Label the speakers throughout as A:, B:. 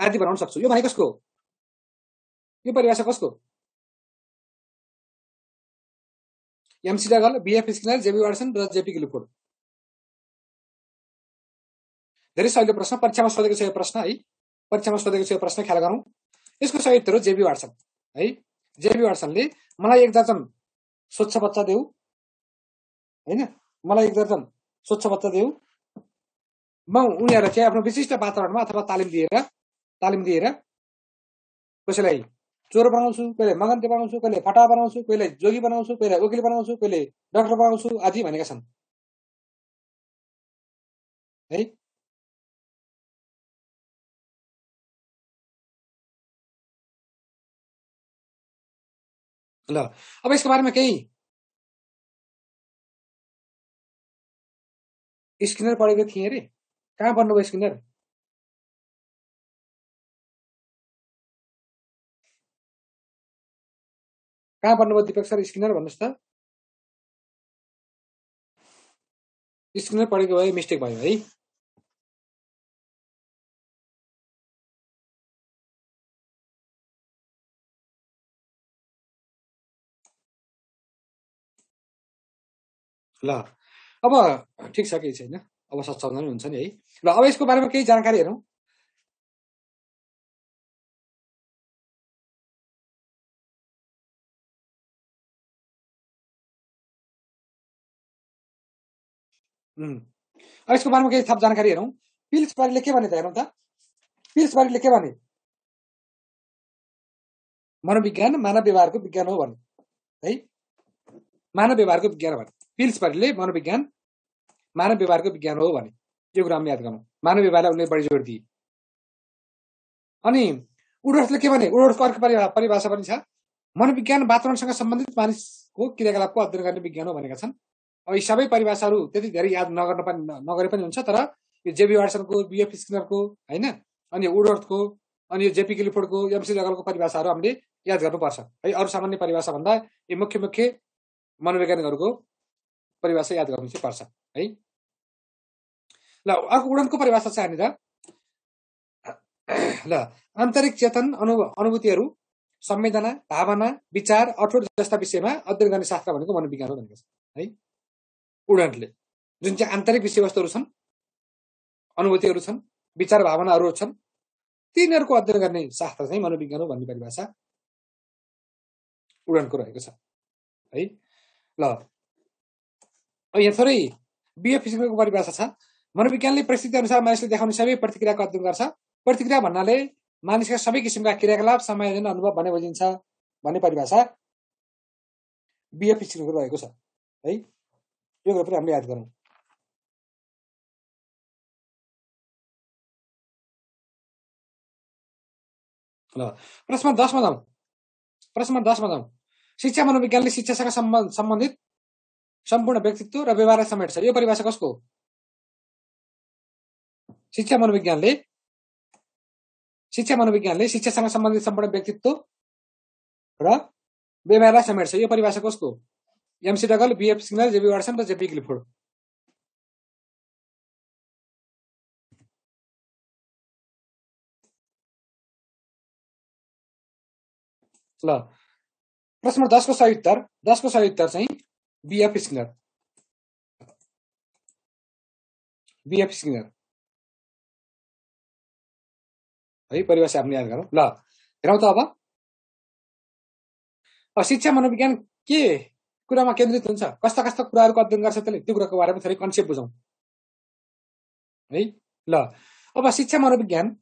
A: आदि बनाउन सक्छु। यो भने कसको? यो परिभाषा कसको? McDougall, BF Skinner, JB Watson र जेपी गिलफोर्ड। धेरै सजिलो प्रश्न, परीक्षामा सोधेको छ यो प्रश्न है। परीक्षामा सोधेको छ यो प्रश्न, ख्याल गरौँ। यसको सही उत्तर हो जेबी वाटसन है। जेबी वाटसनले मलाई 1 दर्जन स्वच्छ बच्चा देऊ हैन, मलाई 1 दर्जन स्वच्छ बच्चा देऊ, म उनीहरूलाई चाहिँ आफ्नो विशिष्ट वातावरणमा अथवा तालिम दिएर कसैलाई चोर बनाउँछु, कहिले मगन्ते बनाउँछु, कहिले फटा बनाउँछु, कहिले जोगी बनाउँछु, कहिले वकिल बनाउँछु, कहिले डाक्टर बनाउँछु आदि भनेका छन् है। ल अब यसको बारेमा केही स्किनर पढेको थिएँ अरे, कहाँ पढ्नुभयो स्किनर? कहाँ पढ्नुभयो दिपक सर स्किनर भन्नुहोस् त। स्किनर पढेको भए मिस्टेक भयो है। ल अब ठिक छ, केही छैन, अब सत्सङ्ग हुन्छ नि है। ल अब यसको बारेमा केही जानकारी हेरौँ। अब यसको बारेमा केही थप जानकारी हेरौँ। पिल्सबरीले के भने त हेरौँ त। पिल्सबरीले के भने? मनोविज्ञान मानव व्यवहारको विज्ञान हो भने है। मानव व्यवहारको विज्ञान भने पिल्सबरीले मनोविज्ञान मानव व्यवहारको विज्ञान हो भने यो कुरा याद गर्नु। मानव व्यवहारलाई उनले बढी जोड दिए। अनि वुडवर्थले के भने? वुडवर्थको अर्को परिभाषा पनि छ। मनोविज्ञान वातावरणसँग सम्बन्धित मानिसको क्रियाकलापको अध्ययन गर्ने विज्ञान हो भनेका छन्। अब यी सबै परिभाषाहरू त्यति धेरै याद नगरे पनि हुन्छ, तर यो जेबी वाटसनको, बीएफ स्किनरको हैन, अनि वुडवर्थको, अनि यो जेपी गिलफोर्डको, एमसी डगलको परिभाषाहरू हामीले याद गर्नुपर्छ है। अरू सामान्य परिभाषा भन्दा यी मुख्य मनोवैज्ञानिकहरूको परिभाषा याद गर्नु चाहिँ पर्छ है। ल अर्को वुडनको परिभाषा छ यहाँनिर। ल आन्तरिक चेतन अनुभूतिहरू, संवेदना, भावना, विचार, अठोट जस्ता विषयमा अध्ययन गर्ने शास्त्र भनेको मनोविज्ञान हो भनेको छ है। वुडनले जुन चाहिँ आन्तरिक विषयवस्तुहरू छन्, अनुभूतिहरू छन्, विचार भावनाहरू छन्, तिनीहरूको अध्ययन गर्ने शास्त्र चाहिँ मनोविज्ञान हो भन्ने परिभाषा वुडनको रहेको छ है। ल यहाँ थोरै बीएफ स्किनरको परिभाषा छ। मनोविज्ञानले परिस्थिति अनुसार मानिसले देखाउने सबै प्रतिक्रियाको अध्ययन गर्छ। प्रतिक्रिया भन्नाले मानिसका सबै किसिमका क्रियाकलाप, समायोजन, अनुभव भन्ने बुझिन्छ भन्ने परिभाषा बीएफ स्किनरको रहेको छ है। यो कुरा पनि हामीले याद गरौँ। ल प्रश्न 10 मा जाउँ। शिक्षा मनोविज्ञानले शिक्षासँग सम्बन्धित सम्पूर्ण व्यक्तित्व र व्यवहारलाई समेट्छ। यो परिभाषा कसको? शिक्षा मनोविज्ञानले शिक्षासँग सम्बन्धित सम्पूर्ण व्यक्तित्व र व्यवहारलाई समेट्छ। यो परिभाषा कसको? McDougall, BF Skinner, JB Watson र जेपी गिलफोर्ड। ल प्रश्न 10 को सही उत्तर चाहिँ बीएफ स्किनर है। परिभाषा हामीले याद गरौँ। ल हेरौँ त अब शिक्षा मनोविज्ञान के कुरामा केन्द्रित हुन्छ, कस्ता कुराहरूको अध्ययन गर्छ त्यसले, त्यो कुराको बारेमा थोरै कन्सेप्ट बुझौँ है। ल अब शिक्षा मनोविज्ञान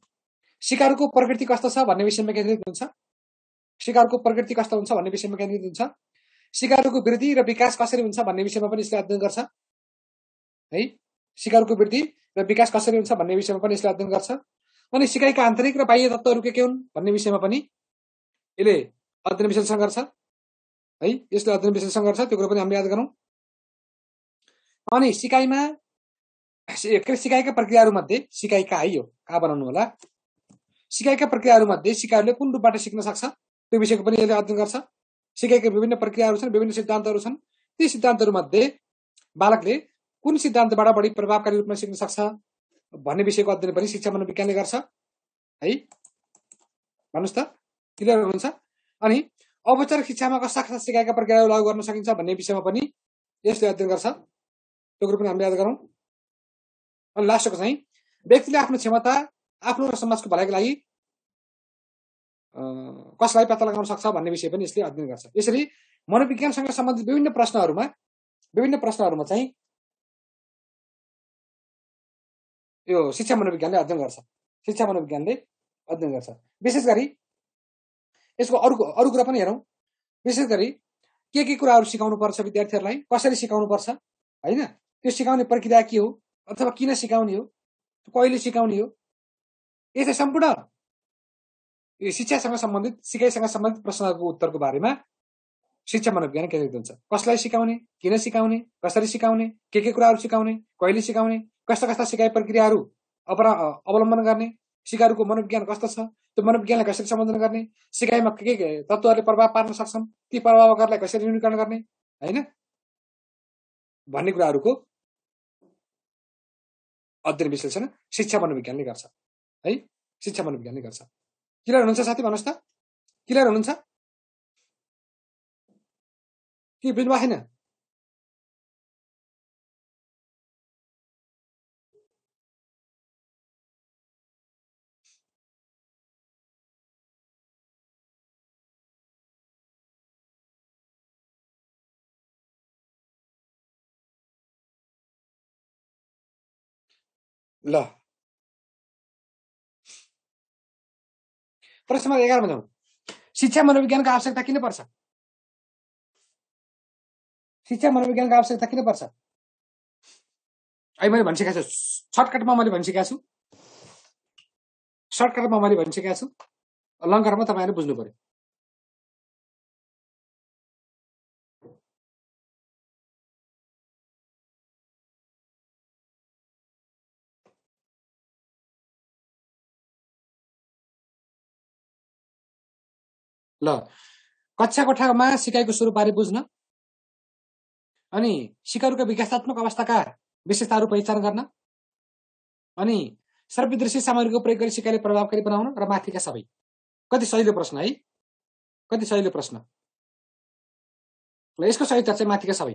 A: सिकारको प्रकृति कस्तो छ भन्ने विषयमा केन्द्रित हुन्छ। सिकारको प्रकृति कस्तो हुन्छ भन्ने विषयमा केन्द्रित हुन्छ। सिकारको वृद्धि र विकास कसरी हुन्छ भन्ने विषयमा पनि यसले अध्ययन गर्छ है। सिकारको वृद्धि र विकास कसरी हुन्छ भन्ने विषयमा पनि यसले अध्ययन गर्छ। अनि सिकाइका आन्तरिक र बाह्य तत्त्वहरू के हुन् भन्ने विषयमा पनि यसले अध्ययन विश्लेषण गर्छ है। यसले अध्ययन विश्लेषण गर्छ, त्यो कुरा पनि हामीले याद गरौँ। अनि सिकाइका प्रक्रियाहरू मध्ये सिकाइका है, यो कहाँ बनाउनु होला। सिकाइका प्रक्रियाहरू मध्ये सिकाइले कुन रूपबाट सिक्न सक्छ त्यो विषयको पनि यसले अध्ययन गर्छ। सिकाइका विभिन्न प्रक्रियाहरू छन्, विभिन्न सिद्धान्तहरू छन्। ती सिद्धान्तहरू मध्ये बालकले कुन सिद्धान्तबाट बढी प्रभावकारी रूपमा सिक्न सक्छ भन्ने विषयको अध्ययन पनि शिक्षा मनोविज्ञानले गर्छ है। भन्नुस् त, क्लियर हुनुहुन्छ? अनि औपचारिक शिक्षामा कस्ता कस्ता सिकाइका प्रक्रिया लागू गर्न सकिन्छ भन्ने विषयमा पनि यसले अध्ययन गर्छ। त्यो कुरो पनि हामीले याद गरौँ। अनि लास्टको चाहिँ व्यक्तिले आफ्नो क्षमता आफ्नो र समाजको भलाइको लागि कसलाई पत्ता लगाउन सक्छ भन्ने विषय पनि यसले अध्ययन गर्छ। यसरी मनोविज्ञानसँग सम्बन्धित विभिन्न प्रश्नहरूमा चाहिँ यो शिक्षा मनोविज्ञानले अध्ययन गर्छ। शिक्षा मनोविज्ञानले अध्ययन गर्छ। विशेष गरी यसको अरू कुरा पनि हेरौँ। विशेष गरी के कुराहरू सिकाउनु पर्छ विद्यार्थीहरूलाई, कसरी सिकाउनु पर्छ हैन, त्यो सिकाउने प्रक्रिया के हो अथवा किन सिकाउने हो, कहिले सिकाउने हो, यो चाहिँ सम्पूर्ण यो शिक्षासँग सम्बन्धित सिकाइसँग सम्बन्धित प्रश्नहरूको उत्तरको बारेमा शिक्षा मनोविज्ञान केन्द्रित हुन्छ। कसलाई सिकाउने, किन सिकाउने, कसरी सिकाउने, के कुराहरू सिकाउने, कहिले सिकाउने, कस्ता कस्ता सिकाइ प्रक्रियाहरू अवलम्बन गर्ने, सिकारुको मनोविज्ञान कस्तो छ, त्यो मनोविज्ञानलाई कसरी सम्बोधन गर्ने, सिकाइमा के तत्त्वहरूले प्रभाव पार्न सक्छन्, ती प्रभावहरूलाई कसरी न्यूनीकरण गर्ने हैन भन्ने कुराहरूको अध्ययन विश्लेषण शिक्षा मनोविज्ञानले गर्छ है। शिक्षा मनोविज्ञानले गर्छ। क्लियर हुनुहुन्छ साथी? भन्नुहोस् त, क्लियर हुनुहुन्छ कि बुझ्नु भएन? ल प्रश्न नम्बर 11 मा जाउँ। शिक्षा मनोविज्ञानको आवश्यकता किन पर्छ? शिक्षा मनोविज्ञानको आवश्यकता किन पर्छ? अहिले मैले भनिसकेको छु, सर्टकटमा मैले भनिसकेको छु, लङ्करमा तपाईँहरूले बुझ्नु पर्यो। ल कक्षा कोठामा सिकाइको स्वरूपबारे बुझ्न अनि सिकारुका विकासात्मक अवस्थाका विशेषताहरू पहिचान गर्न अनि सर्वदृश्य सामग्रीको प्रयोग गरी सिकाइले प्रभावकारी बनाउन र माथिका सबै। कति सजिलो प्रश्न है, कति सजिलो प्रश्न। ल यसको सही उत्तर चाहिँ माथिका सबै।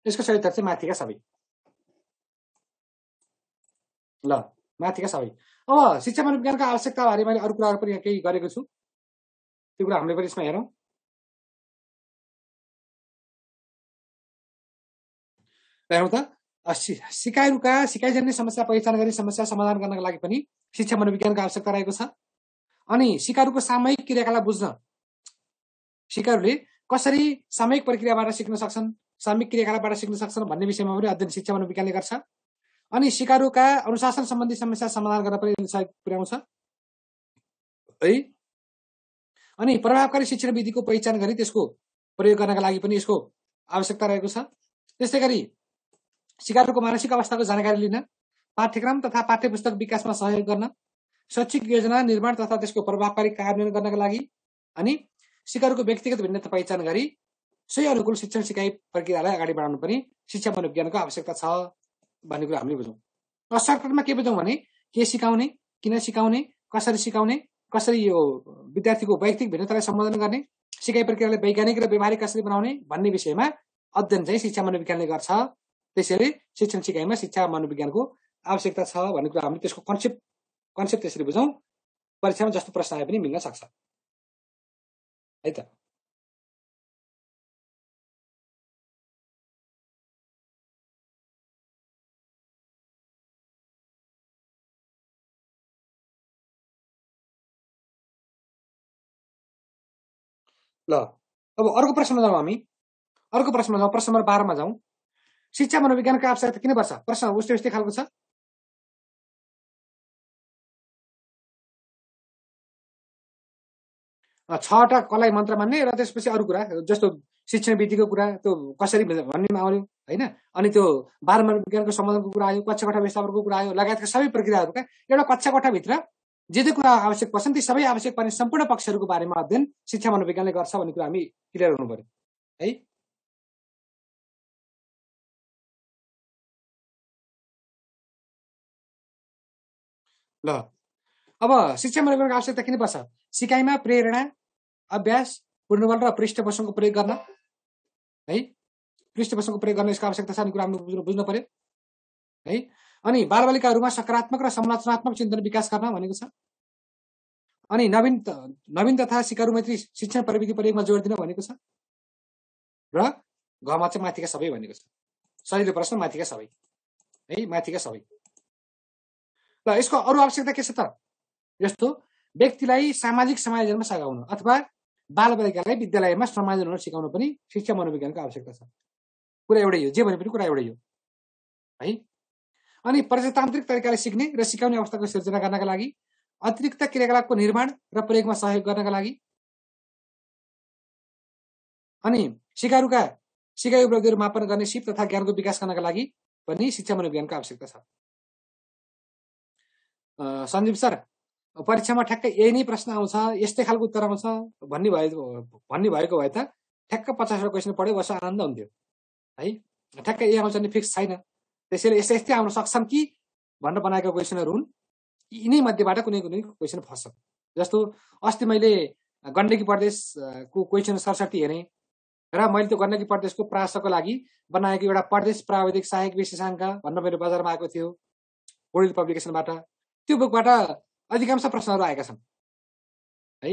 A: यसको सही उत्तर चाहिँ माथिका सबै। ल माथिका सबै। अब शिक्षा मनोविज्ञानका आवश्यकता बारे मैले अरू कुराहरू पनि केही गरेको छु, त्यो कुरा हामीले पनि यसमा हेरौँ। हेरौँ त, सिकाइरुका सिकाइजन्य समस्या पहिचान गरी समस्या समाधान गर्नका लागि पनि शिक्षा मनोविज्ञानको आवश्यकता रहेको छ। अनि सिकारुको सामूहिक क्रियाकलाप बुझ्न सिकारुले कसरी सामूहिक प्रक्रियाबाट सिक्न सक्छन्, सामूहिक क्रियाकलापबाट सिक्न सक्छन् भन्ने विषयमा पनि अध्ययन शिक्षा मनोविज्ञानले गर्छ। अनि सिकारुका अनुशासन सम्बन्धी समस्या समाधान गर्न पनि सहयोग पुर्याउँछ है। अनि प्रभावकारी शिक्षण विधिको पहिचान गरी त्यसको प्रयोग गर्नका लागि पनि यसको आवश्यकता रहेको छ। त्यस्तै गरी सिकारुको मानसिक अवस्थाको जानकारी लिन, पाठ्यक्रम तथा पाठ्यपुस्तक विकासमा सहयोग गर्न, शैक्षिक योजना निर्माण तथा त्यसको प्रभावकारी कार्यान्वयन गर्नका लागि अनि सिकारुको व्यक्तिगत भिन्नता पहिचान गरी सही अनुकूल शिक्षण सिकाइ प्रक्रियालाई अगाडि बढाउन पनि शिक्षा मनोविज्ञानको आवश्यकता छ भन्ने कुरा हामीले बुझौँ। सर्टकटमा के बुझौँ भने के सिकाउने, किन सिकाउने, कसरी सिकाउने, कसरी यो विद्यार्थीको वैयक्तिक भिन्नतालाई सम्बोधन गर्ने, सिकाइ प्रक्रियालाई वैज्ञानिक र व्यवहारिक कसरी बनाउने भन्ने विषयमा अध्ययन चाहिँ शिक्षा मनोविज्ञानले गर्छ। त्यसैले शिक्षण सिकाइमा शिक्षा मनोविज्ञानको आवश्यकता छ भन्ने कुरा हामीले त्यसको कन्सेप्ट त्यसरी बुझौँ। परीक्षामा जस्तो प्रश्न आए पनि मिल्न सक्छ है त। ल अब अर्को प्रश्नमा जाउँ हामी। अर्को प्रश्नमा जाउँ, प्रश्न नम्बर 12 मा जाउँ। शिक्षा मनोविज्ञानको आवश्यकता किन पर्छ? प्रश्न उस्तै खालको छ। छवटा कलाई मन्त्र मान्ने र त्यसपछि अरू कुरा जस्तो शिक्षण विधिको कुरा त्यो कसरी भन्नेमा आयो हैन, अनि त्यो बाह्र मनोविज्ञानको सम्बन्धको कुरा आयो, कक्षा कोठा व्यवस्थापनको कुरा आयो, लगायतका सबै प्रक्रियाहरूका एउटा कक्षा कोठाभित्र जे जे कुरा आवश्यक पर्छन् ती सबै आवश्यक पर्ने सम्पूर्ण पक्षहरूको बारेमा अध्ययन शिक्षा मनोविज्ञानले गर्छ भन्ने कुरा हामी क्लियर हुनु पर्यो है। ल अब शिक्षा मनोविज्ञानको आवश्यकता किन पर्छ? सिकाइमा प्रेरणा, अभ्यास, पूर्णबल र पृष्ठपोषणको प्रयोग गर्न है। पृष्ठपोषणको प्रयोग गर्न यसको आवश्यकता छ, कुरा हामीले बुझ्नु पर्यो है। अनि बालबालिकाहरूमा सकारात्मक र समालोचनात्मक चिन्तन विकास गर्न भनेको छ। अनि नवीन तथा सिकारु मैत्री शिक्षण प्रविधि प्रयोगमा जोड दिन भनेको छ। र घमा चाहिँ माथिका सबै भनेको छ। सजिलो प्रश्न, माथिका सबै है, माथिका सबै। ल यसको अरू आवश्यकता के छ त? जस्तो व्यक्तिलाई सामाजिक समायोजनमा सघाउन अथवा बालबालिकालाई विद्यालयमा समायोजन हुन सिकाउन पनि शिक्षा मनोविज्ञानको आवश्यकता छ। कुरा एउटै हो, जे भने पनि कुरा एउटै हो है। अनि प्रजातान्त्रिक तरिकाले सिक्ने र सिकाउने अवस्थाको सिर्जना गर्नका लागि, अतिरिक्त क्रियाकलापको निर्माण र प्रयोगमा सहयोग गर्नका लागि, अनि सिकाइ उपलब्धिहरू मापन गर्ने सिप तथा ज्ञानको विकास गर्नका लागि पनि शिक्षा मनोविज्ञानको आवश्यकता छ। सञ्जीव सर, परीक्षामा ठ्याक्कै यही नै प्रश्न आउँछ, यस्तै खालको उत्तर आउँछ भन्ने भएको भए त ठ्याक्क 50वटा क्वेसन पढ्यो बस आनन्द हुन्थ्यो है। ठ्याक्कै यही आउँछ नि फिक्स छैन, त्यसैले यस्तै आउन सक्छन् कि भनेर बनाएका क्वेसनहरू हुन्। यिनै मध्येबाट कुनै क्वेसन फस्छ। जस्तो अस्ति मैले गण्डकी प्रदेशको क्वेसन 67 हेरेँ र मैले त्यो गण्डकी प्रदेशको प्रासको लागि बनाएको एउटा प्रदेश प्राविधिक सहायक विशेषाङ्क भनेर मेरो बजारमा आएको थियो पोर्टल पब्लिकेसनबाट। त्यो बुकबाट अधिकांश प्रश्नहरू आएका छन् है,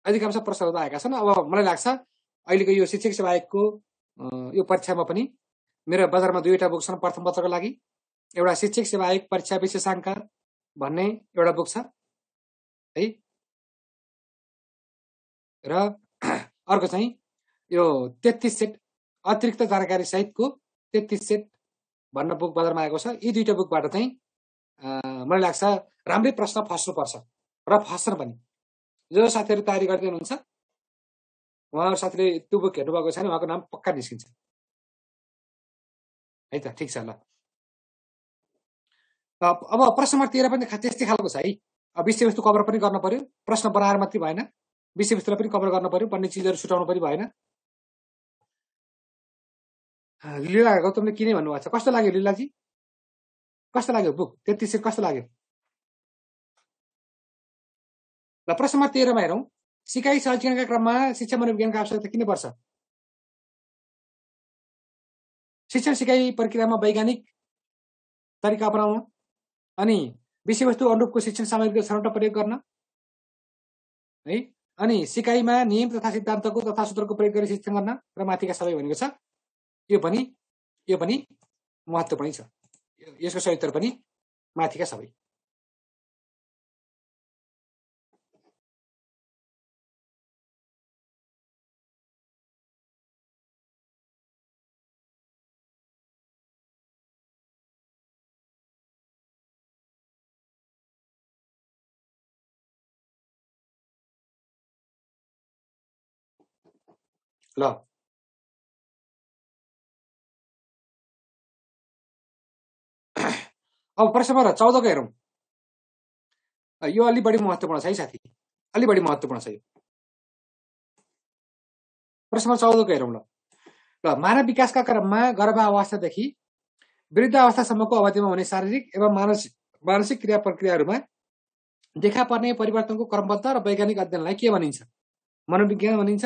A: अधिकांश प्रश्नहरू आएका छन्। अब मलाई लाग्छ अहिलेको यो शिक्षक सेवा आयोगको यो परीक्षामा पनि मेरो बजारमा 2वटा बुक छन्। प्रथम पत्रको लागि एउटा शिक्षक सेवा आयोग परीक्षा विशेषाङ्क भन्ने एउटा बुक छ है, र अर्को चाहिँ यो 33 सेट अतिरिक्त जानकारी सहितको 33 सेट भन्ने बुक बजारमा आएको छ। यी 2टा बुकबाट चाहिँ मलाई लाग्छ राम्रै प्रश्न फस्नुपर्छ र फस्छन् पनि। जो साथीहरू तयारी गर्दै हुनुहुन्छ उहाँहरू साथीले त्यो बुक हेर्नुभएको छैन, उहाँको नाम पक्का निस्किन्छ है त। ठिक छ ल। अब प्रश्न नम्बर 13 पनि त्यस्तै खालको छ है। विषयवस्तु कभर पनि गर्न पर्यो, प्रश्न बनाएर मात्रै भएन, विषयवस्तुलाई पनि कभर गर्न पर्यो, भन्ने चिजहरू छुटाउनु पनि भएन। लीला गौतमले किन भन्नुभएको छ? कस्तो लाग्यो लीलाजी? कस्तो लाग्यो बुक 33 कस्तो लाग्यो? ल प्रश्न नम्बर 13 मा हेरौँ। सिकाइ सहजीकरणका क्रममा शिक्षा मनोविज्ञानको आवश्यकता किन पर्छ? शिक्षण सिकाइ प्रक्रियामा वैज्ञानिक तरिका अपनाउन, अनि विषयवस्तु अनुरूपको शिक्षण सामग्रीको छनौट प्रयोग गर्न है, अनि सिकाइमा नियम तथा सिद्धान्तको तथा सूत्रको प्रयोग गरी शिक्षण गर्न र माथिका सबै भनेको छ। यो पनि महत्त्वपूर्ण छ। यसको सही उत्तर पनि माथिका सबै। ल अब प्रश्न नम्बर 14 को हेरौँ। यो अलि बढी महत्त्वपूर्ण छ है साथी, अलि बढी महत्त्वपूर्ण छ यो। प्रश्न नम्बर 14 को हेरौँ। ल मानव विकासका क्रममा गर्भावस्थादेखि वृद्धावस्थासम्मको अवधिमा हुने शारीरिक एवं मानसिक क्रिया प्रक्रियाहरूमा देखा पर्ने परिवर्तनको क्रमबद्ध र वैज्ञानिक अध्ययनलाई के भनिन्छ? मनोविज्ञान भनिन्छ,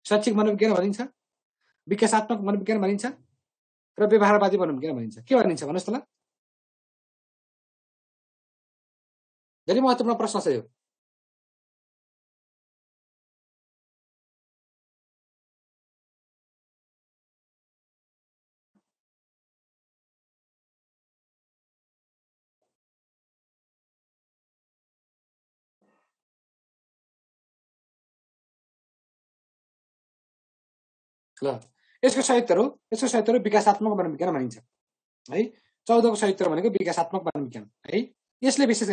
A: शैक्षिक मनोविज्ञान भनिन्छ, विकासात्मक मनोविज्ञान भनिन्छ र व्यवहारवादी मनोविज्ञान भनिन्छ। के भनिन्छ भन्नुहोस् त ल? धेरै महत्त्वपूर्ण प्रश्न छ यो। ल यसको सही उत्तर हो विकासात्मक मनोविज्ञान भनिन्छ है। 14 को सही उत्तर भनेको विकासात्मक मनोविज्ञान है। यसले विशेष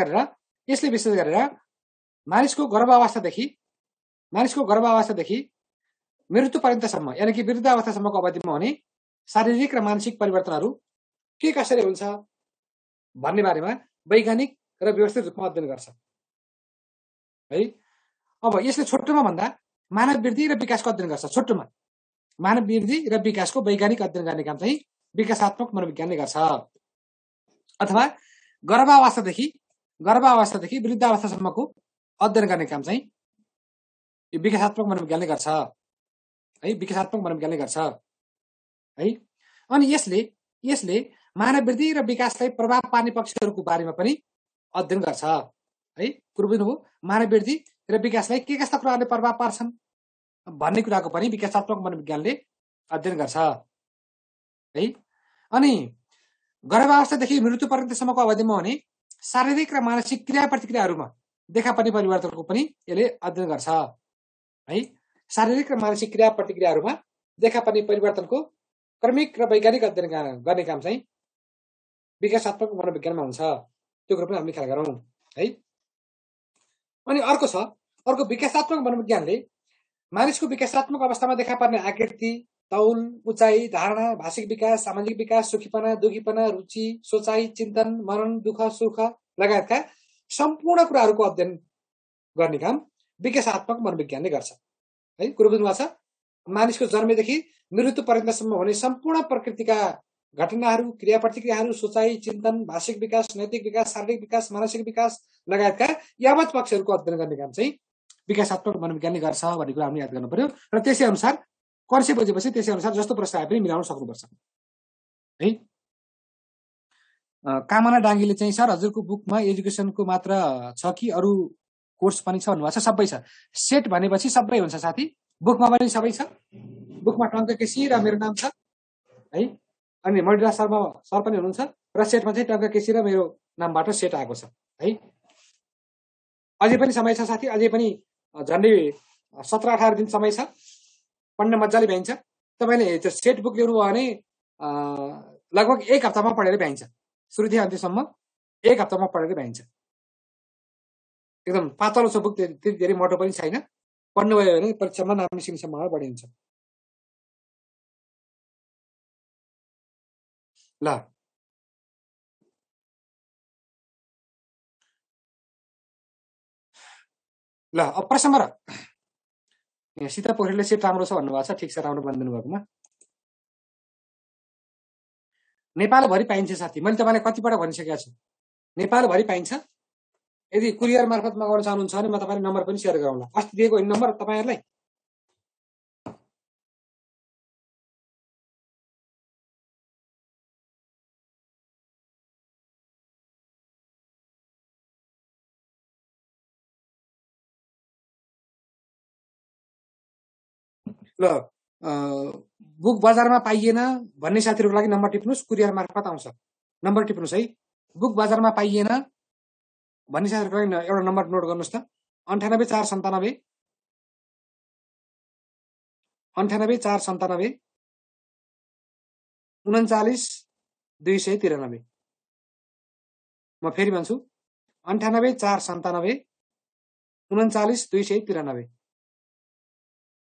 A: गरेर मानिसको गर्भावस्थादेखि मृत्यु पर्यन्तसम्म यानि कि वृद्धावस्थासम्मको अवधिमा हुने शारीरिक र मानसिक परिवर्तनहरू के कसरी हुन्छ भन्ने बारेमा वैज्ञानिक र व्यवस्थित रूपमा अध्ययन गर्छ है। अब यसले छोटोमा भन्दा मानव वृद्धि र विकासको अध्ययन गर्छ। छोटोमा मानव वृद्धि र विकासको वैज्ञानिक अध्ययन गर्ने काम चाहिँ विकासात्मक मनोविज्ञानले गर्छ। अथवा गर्भावस्थादेखि वृद्धावस्थासम्मको अध्ययन गर्ने काम चाहिँ यो विकासात्मक मनोविज्ञानले गर्छ है, विकासात्मक मनोविज्ञानले गर्छ है। अनि यसले मानव वृद्धि र विकासलाई प्रभाव पार्ने पक्षहरूको बारेमा पनि अध्ययन गर्छ है। कुरो बुझ्नुभयो? मानव वृद्धि र विकासलाई के कस्ता कुराहरूले प्रभाव पार्छन् भन्ने कुराको पनि विकासात्मक मनोविज्ञानले अध्ययन गर्छ है। अनि गर्भावस्थादेखि मृत्यु पर्यन्तसम्मको अवधिमा हुने शारीरिक र मानसिक क्रिया प्रतिक्रियाहरूमा देखा पर्ने परिवर्तनको पनि यसले अध्ययन गर्छ है। शारीरिक र मानसिक क्रिया प्रतिक्रियाहरूमा देखा पर्ने परिवर्तनको क्रमिक र वैज्ञानिक अध्ययन गर्ने काम चाहिँ विकासात्मक मनोविज्ञानमा हुन्छ। त्यो कुरो पनि हामीले ख्याल गरौँ है। अनि अर्को विकासात्मक मनोविज्ञानले मानिसको विकासात्मक अवस्थामा देखा पर्ने आकृति, तौल, उचाइ, धारणा, भाषिक विकास, सामाजिक विकास, सुखीपना, दुखीपना, रुचि, सोचाइ, चिन्तन, मनन, दुःख, सुख लगायतका सम्पूर्ण कुराहरूको अध्ययन गर्ने काम विकासात्मक मनोविज्ञानले गर्छ है। कुरो बुझ्नुभएको छ? मानिसको जन्मेदेखि मृत्यु पर्यन्तसम्म हुने सम्पूर्ण प्रकृतिका घटनाहरू, क्रिया प्रतिक्रियाहरू, सोचाइ, चिन्तन, भाषिक विकास, नैतिक विकास, शारीरिक विकास, मानसिक विकास लगायतका यावत पक्षहरूको अध्ययन गर्ने काम चाहिँ विकासात्मक मनोविज्ञानले गर्छ भन्ने कुरा हामीले याद गर्नु पर्यो। र त्यसै अनुसार कन्सेप्ट बुझेपछि त्यसै अनुसार जस्तो प्रश्न आए पनि मिलाउन सक्नुपर्छ है। कामना डाङ्गीले चाहिँ सर हजुरको बुकमा एजुकेसनको मात्र छ कि अरू कोर्स पनि छ भन्नुभएको छ? सबै छ। सेट भनेपछि सबै हुन्छ साथी, बुकमा पनि सबै छ। बुकमा टङ्क केसी र मेरो नाम छ है। अनि मणिराज सर पनि हुनुहुन्छ र सेटमा चाहिँ टङ्क केसी र मेरो नामबाट सेट आएको छ है। अझै पनि समय छ साथी, अझै पनि झन्डै 17-18 दिन समय छ, पढ्न मजाले भ्याइन्छ। तपाईँले त्यो सेट बुक ल्याउनु भयो भने लगभग 1 हप्तामा पढेर भ्याइन्छ। सुरुदेखि अन्त्यसम्म 1 हप्तामा पढेर भ्याइन्छ। एकदम पातलो छ बुक, त्यति धेरै मोटो पनि छैन। पढ्नुभयो भने परीक्षामा नाम निस्किनेसम्म पढिन्छ। ल अब प्रश्न नम्बर सीता पोखरेलले सेट राम्रो छ भन्नुभएको छ। ठिक छ, राम्रो भनिदिनु भएकोमा। नेपालभरि पाइन्छ साथी, मैले तपाईँलाई कतिपल्ट भनिसकेको छु, नेपालभरि पाइन्छ। यदि कुरियर मार्फत मगाउन चाहनुहुन्छ भने म तपाईँलाई नम्बर पनि सेयर गरौँला। अस्ति दिएको नम्बर तपाईँहरूलाई ल बुक बजारमा पाइएन भन्ने साथीहरूको लागि नम्बर टिप्नुहोस्, कुरियर मार्फत आउँछ। नम्बर टिप्नुहोस् है। बुक बजारमा पाइएन भन्ने साथीहरूको लागि एउटा नम्बर नोट गर्नुहोस् त, 98 497 39 293। म फेरि भन्छु, 98 497 39 293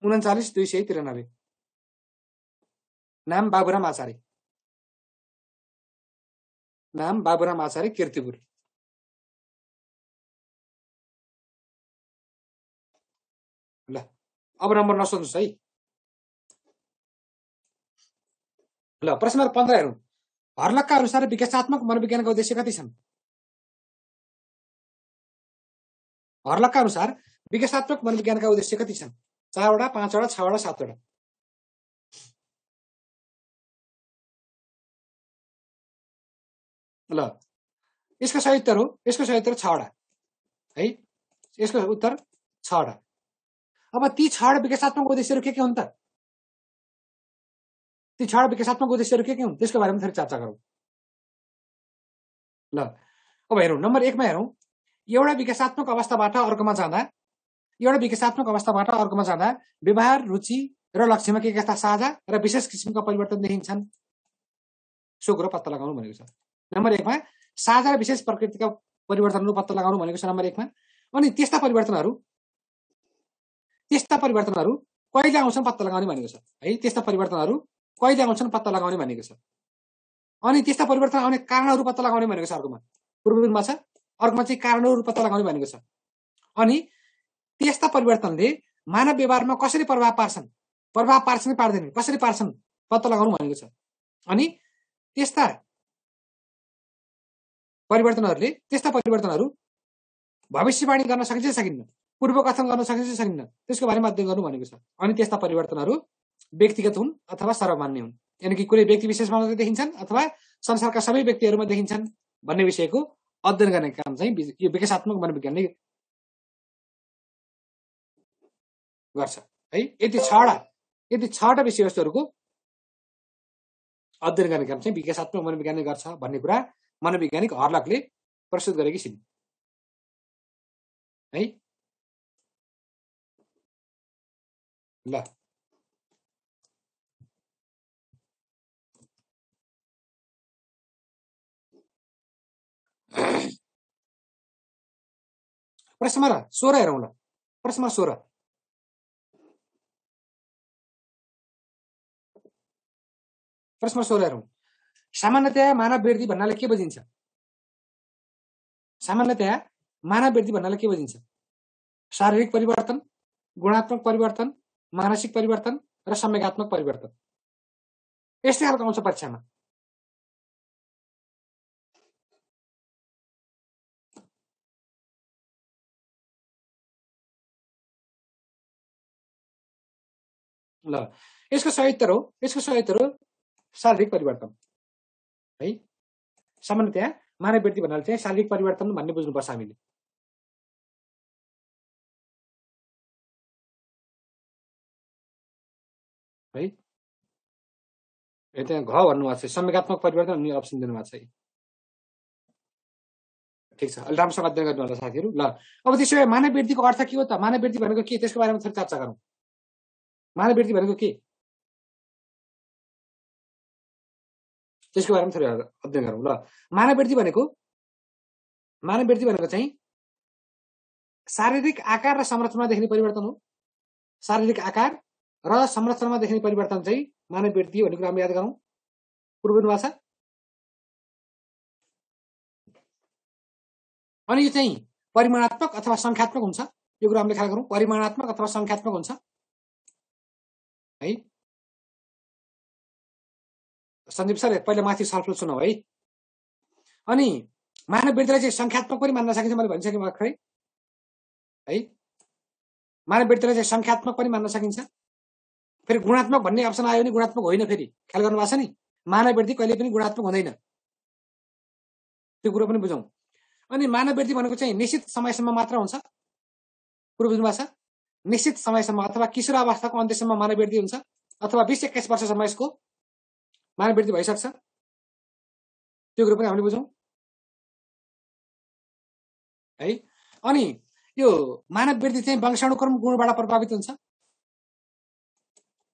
A: 39 293। नाम बाबुराम आचार्य, नाम बाबुराम आचार्य, कीर्तिपुर। ल अब नम्बर नसोध्नुहोस् है। ल प्रश्न नम्बर 15 हेरौँ। हर्लकका अनुसार विकासात्मक मनोविज्ञानका उद्देश्य कति छन्? हर्लकका अनुसार विकासात्मक मनोविज्ञानका उद्देश्य कति छन्? 4वटा, 5वटा, 6वटा, 7वटा? ल यसको सही उत्तर हो, यसको सही उत्तर 6वटा है। यसको उत्तर 6वटा। अब ती 6वटा विकासात्मक उद्देश्यहरू के हुन् त? ती 6वटा विकासात्मक उद्देश्यहरू के हुन् त्यसको बारेमा थोरै चर्चा गरौँ। ल अब हेरौँ, नम्बर 1 मा हेरौँ। एउटा विकासात्मक अवस्थाबाट अर्कोमा जाँदा व्यवहार, रुचि र लक्ष्यमा के कस्ता साझा र विशेष किसिमका परिवर्तन देखिन्छन् सो कुरो पत्ता लगाउनु भनेको छ। नम्बर 1 मा साझा र विशेष प्रकृतिका परिवर्तनहरू पत्ता लगाउनु भनेको छ नम्बर 1 मा। अनि त्यस्ता परिवर्तनहरू कहिले आउँछन् पत्ता लगाउने भनेको छ है। त्यस्ता परिवर्तनहरू कहिले आउँछन् पत्ता लगाउने भनेको छ। अनि त्यस्ता परिवर्तन आउने कारणहरू पत्ता लगाउने भनेको छ अर्कोमा। पूर्वमा छ, अर्कोमा चाहिँ कारणहरू पत्ता लगाउने भनेको छ। अनि त्यस्ता परिवर्तनले मानव व्यवहारमा कसरी प्रभाव पार्छन् कि पार्दैनन्, कसरी पार्छन् पत्ता लगाउनु भनेको छ। अनि त्यस्ता परिवर्तनहरूले त्यस्ता परिवर्तनहरू भविष्यवाणी गर्न सकिन्छ सकिन्न, पूर्वकथन गर्न सकिन्छ सकिन्न, त्यसको बारेमा अध्ययन गर्नु भनेको छ। अनि त्यस्ता परिवर्तनहरू व्यक्तिगत हुन् अथवा सर्वमान्य हुन्, यानि कि कुनै व्यक्ति विशेषमा मात्रै देखिन्छन् अथवा संसारका सबै व्यक्तिहरूमा देखिन्छन् भन्ने विषयको अध्ययन गर्ने काम चाहिँ यो विकासात्मक मनोविज्ञानले गर्छ है। यति छवटा विषयवस्तुहरूको अध्ययन गर्ने काम चाहिँ विकासात्मक मनोविज्ञानले गर्छ भन्ने कुरा मनोवैज्ञानिक हर्लकले प्रस्तुत गरेकी छिन् है। ल प्रश्न 16 हेरौँ। ल प्रश्न 16 हेरौँ। सामान्यतया मानव वृद्धि भन्नाले के बुझिन्छ? सामान्यतया मानव वृद्धि भन्नाले के बुझिन्छ? शारीरिक परिवर्तन, गुणात्मक परिवर्तन, मानसिक परिवर्तन र संवेगात्मक परिवर्तन। यस्तै खालको आउँछ परीक्षामा। ल यसको सही उत्तर हो शारीरिक परिवर्तन है। सामान्यतया मानव वृद्धि भन्नाले चाहिँ शारीरिक परिवर्तन भन्ने बुझ्नुपर्छ हामीले है। त्यहाँ घ भन्नुभएको छ, संवेगात्मक परिवर्तन भन्ने अप्सन दिनुभएको छ। ठिक छ, अलि राम्रोसँग अध्ययन गर्नु होला साथीहरू। ल अब त्यसो भए मानव वृद्धिको अर्थ के हो त? मानव वृद्धि भनेको के, त्यसको बारेमा थोरै चर्चा गरौँ। मानव वृद्धि भनेको के, त्यसको बारेमा थोरै अध्ययन गरौँ। ल मानव वृद्धि भनेको चाहिँ शारीरिक आकार र संरचनामा देखिने परिवर्तन हो। शारीरिक आकार र संरचनामा देखिने परिवर्तन चाहिँ मानव वृद्धि भन्ने कुरा हामी याद गरौँ। पूर्व भाषा। अनि यो चाहिँ परिमाणात्मक अथवा संख्यात्मक हुन्छ, यो कुरा हामीले ख्याल गरौँ। परिमाणात्मक अथवा संख्यात्मक हुन्छ है। सञ्जीव सर पहिला माथि छलफल सुनौ है। अनि मानव वृद्धिलाई चाहिँ संख्यात्मक पनि मान्न सकिन्छ, मैले भनिसकेँ भर्खरै है। मानव वृद्धिलाई चाहिँ संख्यात्मक पनि मान्न सकिन्छ। फेरि गुणात्मक भन्ने अप्सन आयो भने गुणात्मक होइन, फेरि ख्याल गर्नु भएको छ नि। मानव वृद्धि कहिले पनि गुणात्मक हुँदैन, त्यो कुरो पनि बुझौँ। अनि मानव वृद्धि भनेको चाहिँ निश्चित समयसम्म मात्र हुन्छ, कुरो बुझ्नु भएको छ। निश्चित समयसम्म अथवा किशोरावस्थाको अन्त्यसम्म मानव वृद्धि हुन्छ, अथवा 20-21 वर्षसम्म यसको मानव वृद्धि भइसक्छ, त्यो कुरो पनि हामीले बुझौँ है। अनि यो मानव वृद्धि चाहिँ वंशाणुक्रम गुणबाट प्रभावित हुन्छ,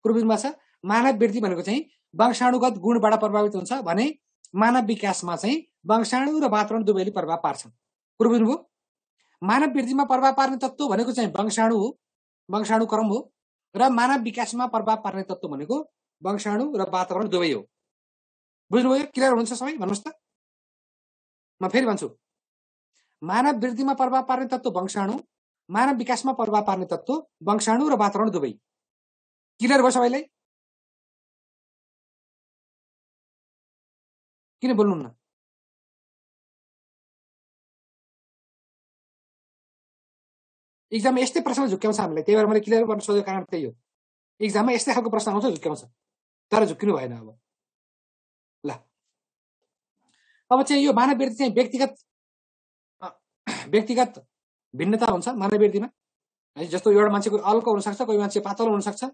A: कुरो बुझ्नु भएको छ। मानव वृद्धि भनेको चाहिँ वंशाणुगत गुणबाट प्रभावित हुन्छ भने मानव विकासमा चाहिँ वंशाणु र वातावरण दुवैले प्रभाव पार्छन्, कुरो बुझ्नुभयो। मानव वृद्धिमा प्रभाव पार्ने तत्त्व भनेको चाहिँ वंशाणु हो, वंशाणुक्रम हो, र मानव विकासमा प्रभाव पार्ने तत्त्व भनेको वंशाणु र वातावरण दुवै हो। बुझ्नुभयो? क्लियर हुन्छ सबै? भन्नुहोस् त। म फेरि भन्छु, मानव वृद्धिमा प्रभाव पार्ने तत्त्व वंशाणु, मानव विकासमा प्रभाव पार्ने तत्त्व वंशाणु र वातावरण दुवै। क्लियर भयो सबैलाई? किन बोल्नुहुन्न? इक्जाममा यस्तै प्रश्न झुक्क्याउँछ हामीलाई, त्यही भएर मैले क्लियर गर्न सोधेको कारण त्यही हो। इक्जाममा यस्तै खालको प्रश्न आउँछ, झुक्क्याउँछ, तर झुक्किनु भएन। अब ल अब चाहिँ यो मानव वृद्धि चाहिँ व्यक्तिगत भिन्नता हुन्छ मानव वृद्धिमा है। जस्तो एउटा मान्छे कोही अल्को हुनसक्छ, कोही मान्छे पातलो हुनसक्छ,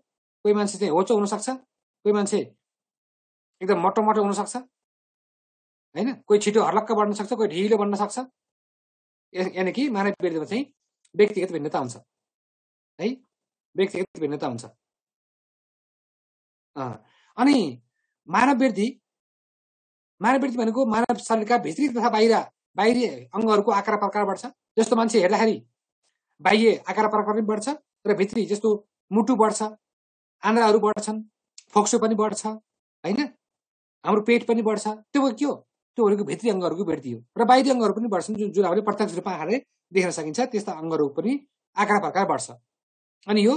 A: कोही मान्छे चाहिँ होचो हुनसक्छ, कोही मान्छे एकदम मोटो हुनसक्छ होइन, कोही छिटो हर्लक्क बढ्न सक्छ, कोही ढिलो बन्न सक्छ। यानि कि मानव वृद्धिमा चाहिँ व्यक्तिगत भिन्नता हुन्छ है, व्यक्तिगत भिन्नता हुन्छ। अनि मानव वृद्धि भनेको मानव शरीरका भित्री तथा बाहिरी अङ्गहरूको आकार प्रकार बढ्छ। जस्तो मान्छे हेर्दाखेरि बाह्य आकार प्रकार पनि बढ्छ र भित्री जस्तो मुटु बढ्छ, आन्द्राहरू बढ्छन्, फोक्सो पनि बढ्छ होइन, हाम्रो पेट पनि बढ्छ। त्यो के हो? त्यो भनेको भित्री अङ्गहरूको वृद्धि हो। र बाहिरी अङ्गहरू पनि बढ्छन्, जुन हामीले प्रत्यक्ष रूपमा आँखाले देख्न सकिन्छ। त्यस्ता अङ्गहरू पनि आकार प्रकार बढ्छ। अनि यो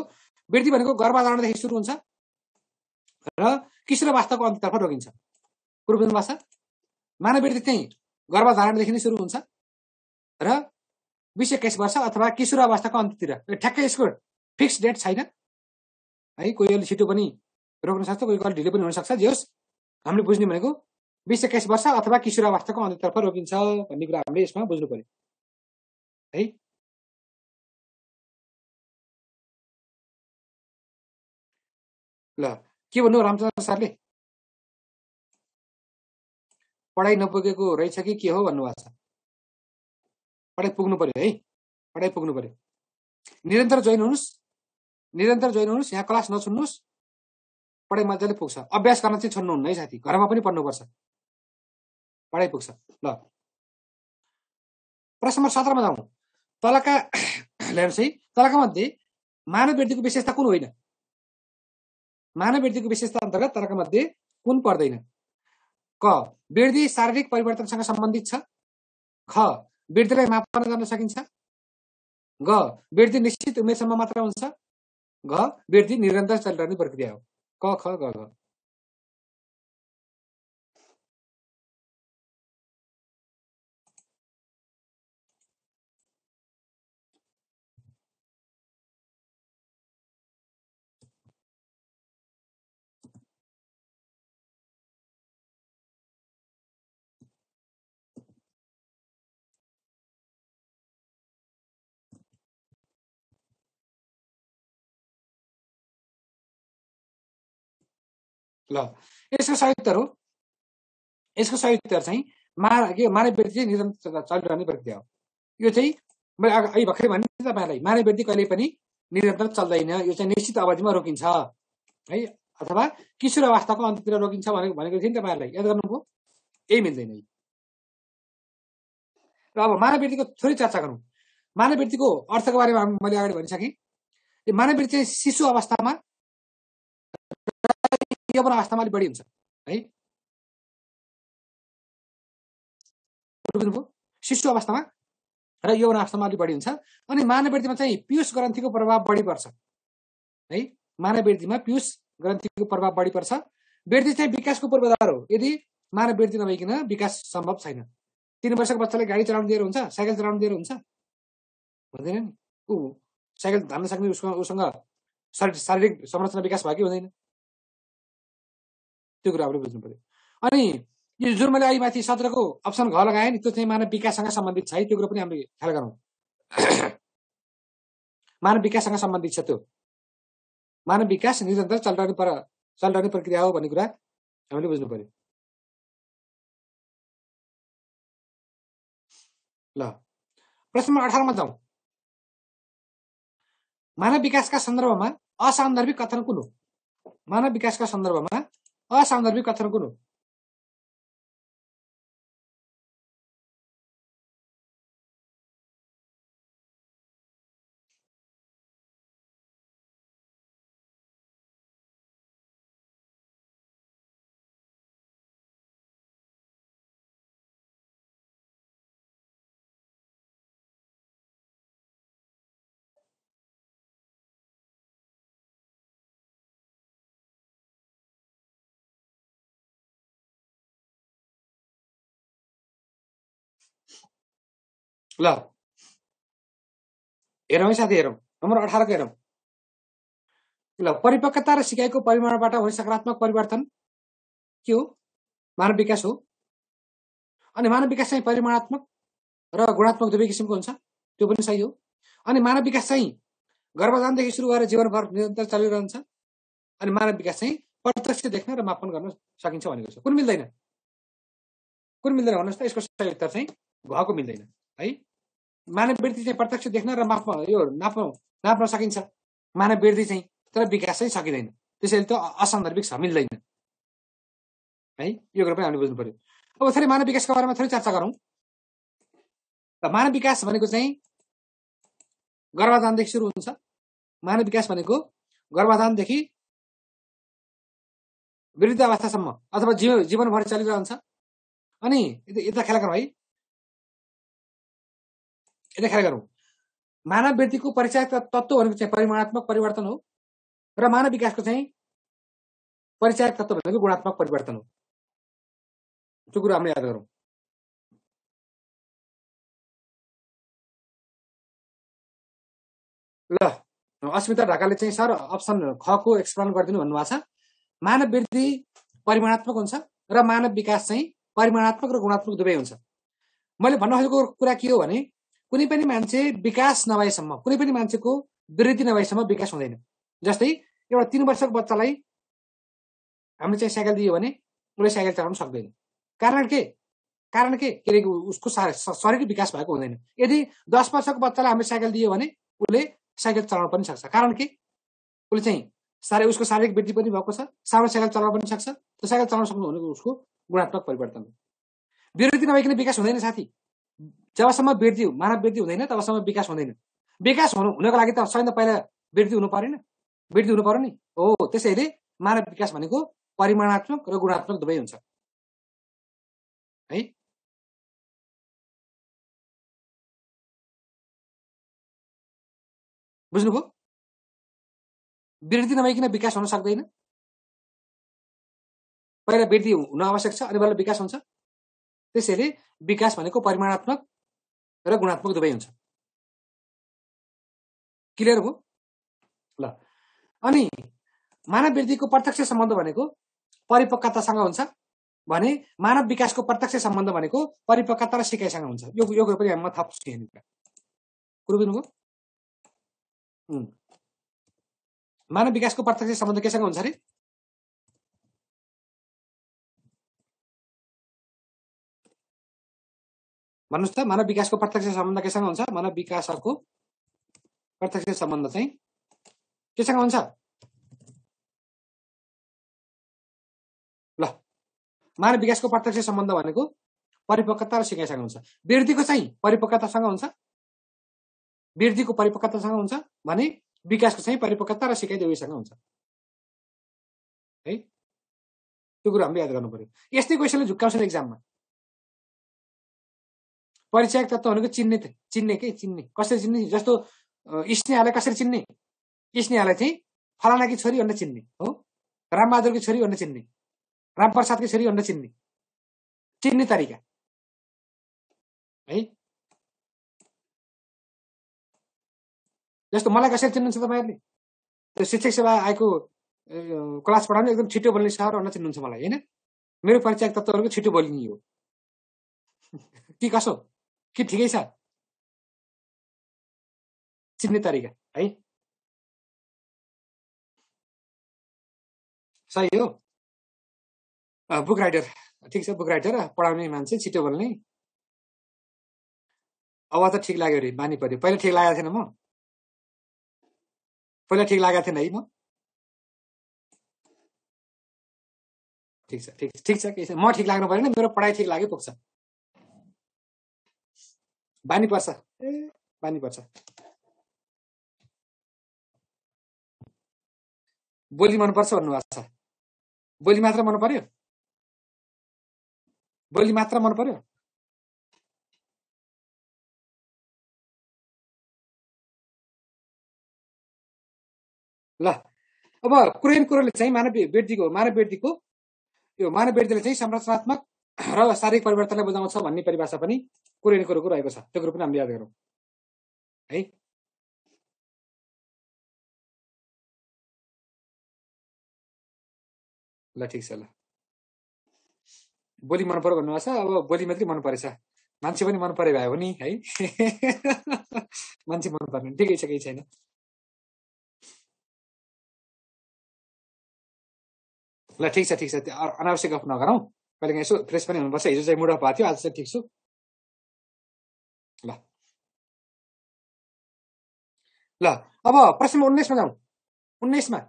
A: वृद्धि भनेको गर्भधारणदेखि सुरु हुन्छ र किशोरावस्थाको अन्त्यतर्फ रोकिन्छ, कुरो बुझ्नु भएको छ। मानव वृद्धि चाहिँ गर्भधारणदेखि नै सुरु हुन्छ र 20-21 वर्ष अथवा किशोरावस्थाको अन्त्यतिर। ठ्याक्कै यसको फिक्स डेट छैन है, कोही अलि छिटो पनि रोक्न सक्छ, कोही अलि ढिलो पनि हुन सक्छ। जे होस्, हामीले बुझ्ने भनेको 20-21 वर्ष अथवा किशोरावस्थाको अन्त्यतर्फ रोकिन्छ भन्ने कुरा हामीले यसमा बुझ्नु पर्यो है। ल के भन्नु रामचन्द्र सरले, पढाइ नपुगेको रहेछ कि के हो भन्नुभएको छ? पढाइ पुग्नु पर्यो है, पढाइ पुग्नु पर्यो। निरन्तर जोइन हुनुहोस्, यहाँ क्लास नछुन्नुहोस्, पढाइ मजाले पुग्छ। अभ्यास गर्न चाहिँ छोड्नुहुन्न है साथी, घरमा पनि पढ्नुपर्छ, पढाइ पुग्छ। ल प्रश्न नम्बर 17 मा जाउँ। तलका हेर्नुहोस् है, तलका मध्ये मानव वृद्धिको विशेषता कुन होइन? मानव वृद्धिको विशेषता अन्तर्गत तलका मध्ये कुन पर्दैन? क वृद्धि शारीरिक परिवर्तनसँग सम्बन्धित छ। ख वृद्धिलाई मापन गर्न सकिन्छ। ग वृद्धि निश्चित उमेरसम्म मात्र हुन्छ। घ वृद्धि निरन्तर चलिरहने प्रक्रिया हो। क ख ग घ। ल यसको संयुक्तहरु चाहिँ मानव वृद्धि चाहिँ निरन्तर चलिरहने प्रक्रिया हो। यो चाहिँ मैले अघि भर्खरै भने तपाईहरुलाई, मानव वृद्धि कहिले पनि निरन्तर चल्दैन, यो चाहिँ निश्चित अवधिमा रोकिन्छ है, अथवा किशोर अवस्थाको अन्त्यतिर रोकिन्छ भनेको थिएँ नि तपाईहरुलाई, याद गर्नुभयो? यही मिल्दैन। र अब मानव वृद्धिको थोरै चर्चा गरौँ। मानव वृद्धिको अर्थको बारेमा मैले अगाडि भनिसकेँ। यो मानव वृद्धि चाहिँ शिशु अवस्थामा यौवन अवस्थामा अलि बढी हुन्छ है। शिशु अवस्थामा र यौवन अवस्थामा अलि बढी हुन्छ। अनि मानव वृद्धिमा चाहिँ पीयूष ग्रन्थीको प्रभाव बढी पर्छ है। मानव वृद्धिमा पीयूष ग्रन्थीको प्रभाव बढी पर्छ। वृद्धि चाहिँ विकासको पूर्वाधार हो। यदि मानव वृद्धि नभइकन विकास सम्भव छैन। 3 वर्षको बच्चालाई गाडी चलाउन दिएर हुन्छ? साइकल चलाउन दिएर हुन्छ? हुँदैन नि। ऊ साइकल धान्न सक्ने उसँग शारीरिक संरचना विकास भयो कि हुँदैन? त्यो कुरा हामीले बुझ्नु पर्यो। अनि यो जुन मैले अहिले माथि 17 को अप्सन घ लगाएँ नि, त्यो चाहिँ मानव विकाससँग सम्बन्धित छ है। त्यो कुरा पनि हामीले ख्याल गरौँ। मानव विकाससँग सम्बन्धित छ त्यो। मानव विकास निरन्तर चलिरहने प्रक्रिया हो भन्ने कुरा हामीले बुझ्नु पर्यो। ल प्रश्न नम्बर 18 मा जाउँ। मानव विकासका सन्दर्भमा असान्दर्भिक कथन कुन हो? मानव विकासका सन्दर्भमा असान्दर्भिक कथन कुन हो? ल हेरौँ है साथी, हेरौँ नम्बर 18 को हेरौँ। ल परिपक्वता र सिकाइको परिमाणबाट हुने सकारात्मक परिवर्तन के हो? मानव विकास हो। अनि मानव विकास चाहिँ परिमाणात्मक र गुणात्मक दुवै किसिमको हुन्छ, त्यो पनि सही हो। अनि मानव विकास चाहिँ गर्भधारणदेखि सुरु भएर जीवनभर निरन्तर चलिरहन्छ। अनि मानव विकास चाहिँ प्रत्यक्ष देख्न र मापन गर्न सकिन्छ भनेको छ। कुन मिल्दैन? कुन मिल्दैन भन्नुहोस् त? यसको सही उत्तर चाहिँ घको मिल्दैन है। मानव वृद्धि चाहिँ प्रत्यक्ष देख्न र नाप्न सकिन्छ मानव वृद्धि चाहिँ, तर विकास चाहिँ सकिँदैन। त्यसैले त्यो असन्दर्भिक छ, मिल्दैन है। यो कुरा पनि हामीले बुझ्नु पर्यो। अब थोरै मानव विकासको बारेमा थोरै चर्चा गरौँ। मानव विकास भनेको चाहिँ गर्भधारणदेखि सुरु हुन्छ। मानव विकास भनेको गर्भधारणदेखि वृद्ध अवस्थासम्म अथवा जीवनभर चलिरहन्छ। अनि यता ख्याल गरौँ है, यता ख्याल गरौँ। मानव वृद्धिको परिचायक तत्त्व भनेको चाहिँ परिमाणात्मक परिवर्तन हो र मानव विकासको चाहिँ परिचायक तत्त्व भनेको गुणात्मक परिवर्तन हो। त्यो कुरा हामीले याद गरौँ। ल अस्मिता ढकालले चाहिँ सर अप्सन खको एक्सप्लेन गरिदिनु भन्नुभएको छ। मानव वृद्धि परिमाणात्मक हुन्छ र मानव विकास चाहिँ परिमाणात्मक र गुणात्मक दुवै हुन्छ। मैले भन्न खोजेको कुरा के हो भने कुनै पनि मान्छे विकास नभएसम्म, कुनै पनि मान्छेको वृद्धि नभएसम्म विकास हुँदैन। जस्तै एउटा 3 वर्षको बच्चालाई हामीले चाहिँ साइकल दियो भने उसले साइकल चलाउन सक्दैन। कारण के अरे उसको शारीरिक विकास भएको हुँदैन। यदि 10 वर्षको बच्चालाई हामीले साइकल दियो भने उसले साइकल चलाउन पनि सक्छ। कारण के उसले चाहिँ उसको शारीरिक वृद्धि पनि भएको छ, सानो साइकल चलाउन पनि सक्छ। त्यो साइकल चलाउन सक्नु भनेको उसको गुणात्मक परिवर्तन हो। वृद्धि नभइकन विकास हुँदैन साथी। जबसम्म मानव वृद्धि हुँदैन तबसम्म विकास हुँदैन। विकास हुनको लागि त सबैभन्दा पहिला वृद्धि हुनु परेन, वृद्धि हुनु पर्यो नि हो। त्यसैले मानव विकास भनेको परिमाणात्मक र गुणात्मक दुवै हुन्छ है। बुझ्नुभयो? वृद्धि नभइकन विकास हुन सक्दैन। पहिला वृद्धि हुन आवश्यक छ अनि बल्ल विकास हुन्छ। त्यसैले विकास भनेको परिमाणात्मक र गुणात्मक दुवै हुन्छ। क्लियर भयो? ल अनि मानव वृद्धिको प्रत्यक्ष सम्बन्ध भनेको परिपक्वतासँग हुन्छ भने मानव विकासको प्रत्यक्ष सम्बन्ध भनेको परिपक्वता र सिकाइसँग हुन्छ। यो कुरो पनि म थप्छु यहाँनिर। कुरो बुझ्नुभयो? मानव विकासको प्रत्यक्ष सम्बन्ध केसँग हुन्छ अरे? भन्नुहोस् त, मानव विकासको प्रत्यक्ष सम्बन्ध केसँग हुन्छ? मानव विकासको प्रत्यक्ष सम्बन्ध चाहिँ केसँग हुन्छ? ल मानव विकासको प्रत्यक्ष सम्बन्ध भनेको परिपक्वता र सिकाइसँग हुन्छ। वृद्धिको चाहिँ परिपक्वतासँग हुन्छ, वृद्धिको परिपक्वतासँग हुन्छ भने विकासको चाहिँ परिपक्वता र सिकाइ दुवैसँग हुन्छ है। त्यो कुरा हामीले याद गर्नु पर्यो। यस्तै क्वेसनले झुक्काउँछ एक्जाममा। परिचयक तत्त्व भनेको चिन्ने कसरी चिन्ने? जस्तो स्नेहालाई कसरी चिन्ने? स्नेहालाई चाहिँ फलानाकी छोरी भनेर चिन्ने हो, रामबहादुरकी छोरी भनेर चिन्ने, रामप्रसादकी छोरी भनेर चिन्ने तरिका है। जस्तो मलाई कसरी चिन्नुहुन्छ तपाईँहरूले? त्यो शिक्षक सेवा आएको क्लास पढाउने एकदम छिटो बोल्ने सर भनेर चिन्नुहुन्छ मलाई होइन? मेरो परिचयक तत्त्वहरूको छिटो बोल्ने हो कि कसो कि ठिकै छ? चिन्ने तरिका है, सही हो। बुक राइटर ठिक छ, बुक राइटर पढाउने मान्छे छिटो बोल्ने। अब त ठिक लाग्यो अरे, बानी पर्यो। पहिला ठिक लागेको थिएन, पहिला ठिक लागेको थिएन है म। ठिक छ केही छैन, म ठिक लाग्नु परेन, मेरो पढाइ ठिक लाग्यो पुग्छ। बानी पर्छ, बानी पर्छ। बोली मनपर्छ भन्नुभएको छ। बोली मात्र मन पर्यो? बोली मात्र मन पर्यो? ल अब कुरोले चाहिँ मानव वृद्धिको यो मानव वृद्धिले चाहिँ संरचनात्मक र शारीरिक परिवर्तनलाई बुझाउँछ भन्ने परिभाषा पनि कुरोको रहेको छ। त्यो कुरो पनि हामीले याद गरौँ है। ल ठिक छ। ल बोली मन पर्यो भन्नुभएको छ। अब बोली मात्रै मन परेछ, मान्छे पनि मन परे भयो नि है। मान्छे मन पर्ने ठिकै छ, केही छैन। ल ठिक छ अनावश्यक गफ नगरौँ। कहिलेकाहीँ यसो फ्रेस पनि हुनुपर्छ। हिजो चाहिँ मुड अफ भएको थियो, आज चाहिँ ठिक छु। ल अब प्रश्न 19मा जाउँ। 19मा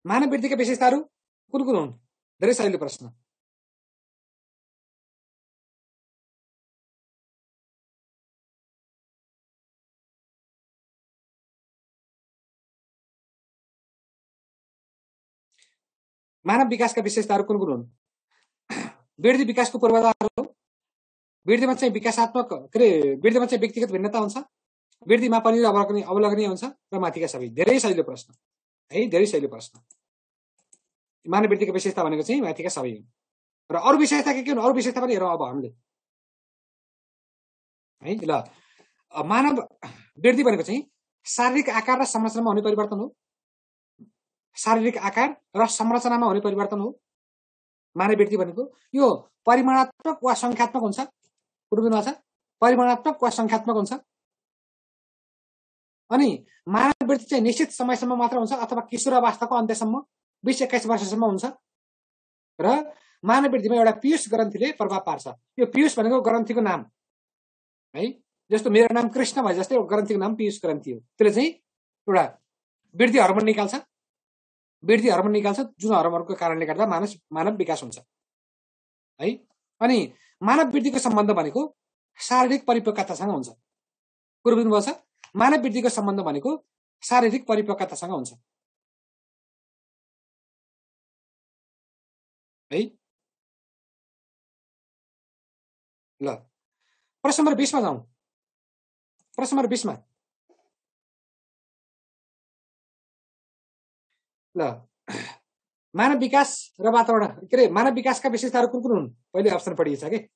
A: मानव वृद्धिका विशेषताहरू कुन कुन हुन्? धेरै सजिलो प्रश्न। मानव विकासका विशेषताहरू कुन कुन हुन्? वृद्धि विकासको पूर्वाधार हो। वृद्धिमा चाहिँ विकासात्मक वृद्धिमा चाहिँ व्यक्तिगत भिन्नता हुन्छ, वृद्धि मापनीय अवलोकनीय हुन्छ र माथिका सबै। धेरै सजिलो प्रश्न है, धेरै सजिलो प्रश्न। मानव वृद्धिको विशेषता भनेको चाहिँ माथिका सबै हुन्। र अरू विशेषता के हुन्? अरू विशेषता पनि हेरौँ अब हामीले है। ल मानव वृद्धि भनेको चाहिँ शारीरिक आकार र संरचनामा हुने परिवर्तन हो। शारीरिक आकार र संरचनामा हुने परिवर्तन हो मानव वृद्धि भनेको। यो परिमाणात्मक वा संख्यात्मक हुन्छ। कुरो बुझ्नु छ? परिमाणात्मक वा संख्यात्मक हुन्छ। अनि मानव वृद्धि चाहिँ निश्चित समयसम्म मात्र हुन्छ अथवा किशोरावस्थाको अन्त्यसम्म 20-21 वर्षसम्म हुन्छ। र मानव वृद्धिमा एउटा पीयूष ग्रन्थीले प्रभाव पार्छ। यो पीयूष भनेको ग्रन्थीको नाम है। जस्तो मेरो नाम कृष्ण भए जस्तै ग्रन्थीको नाम पीयूष ग्रन्थी हो। त्यसले चाहिँ एउटा वृद्धि हर्मोन निकाल्छ। वृद्धि हर्मोन निकाल्छ जुन हर्मोनको कारणले गर्दा मानव विकास हुन्छ है। अनि मानव वृद्धिको सम्बन्ध भनेको शारीरिक परिपक्वतासँग हुन्छ। कुरो बुझ्नुभएको छ? मानव वृद्धिको सम्बन्ध भनेको शारीरिक परिपक्वतासँग हुन्छ है। ल प्रश्न नम्बर 20 मा जाउँ। प्रश्न नम्बर 20 मा ल मानव विकास र वातावरण के अरे मानव विकासका विशेषताहरू कुन कुन हुन्? पहिले अप्सन पढिएछ के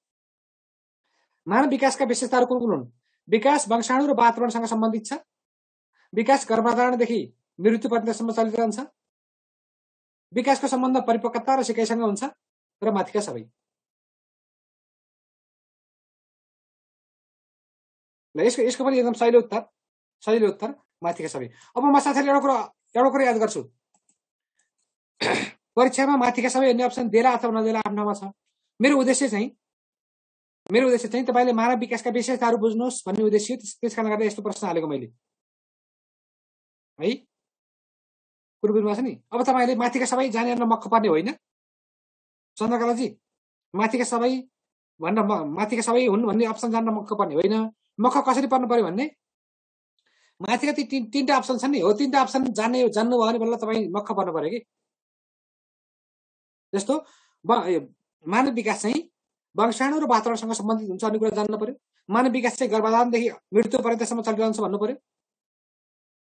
A: मानव विकासका विशेषताहरू कुन कुन हुन्? विकास वंशाणु र वातावरणसँग सम्बन्धित छ। विकास गर्भधारणदेखि मृत्यु पर्यन्तसम्म चलिरहन्छ। विकासको सम्बन्ध परिपक्वता र सिकाइसँग हुन्छ र माथिका सबै। ल यसको पनि एकदम सहिलो उत्तर माथिका सबै। अब म साथीहरुले एउटा कुरा याद गर्छु। परीक्षामा माथिका सबै भन्ने अप्सन देला अथवा नदेला आफ्नामा छ। मेरो उद्देश्य चाहिँ तपाईले मानव विकासका विशेषताहरू बुझ्नुहोस् भन्ने उद्देश्य त्यसकारण गर्दा यस्तो प्रश्न हालेको मैले है। कुरो बुझ्नु भएको छ नि? अब तपाईले माथिका सबै जानेर मक्ख पर्ने होइन। चन्द्रकलाजी माथिका सबै हुन् भन्ने अप्सन जान्न मक्ख पर्ने होइन। मक्ख कसरी पर्नु पर्यो भन्ने माथिका ती तीनटा अप्सन छन् नि हो। तीनटा अप्सन जान्नुभयो भने बल्ल तपाई मक्ख पर्नु पर्यो कि। जस्तो मानव विकास चाहिँ वंशाणु र वातावरणसँग सम्बन्धित हुन्छ भन्ने कुरा जान्न पर्यो। मानव विकास चाहिँ गर्भधारणदेखि मृत्यु पर्यन्तसम्म चलिरहन्छ भन्नु पर्यो।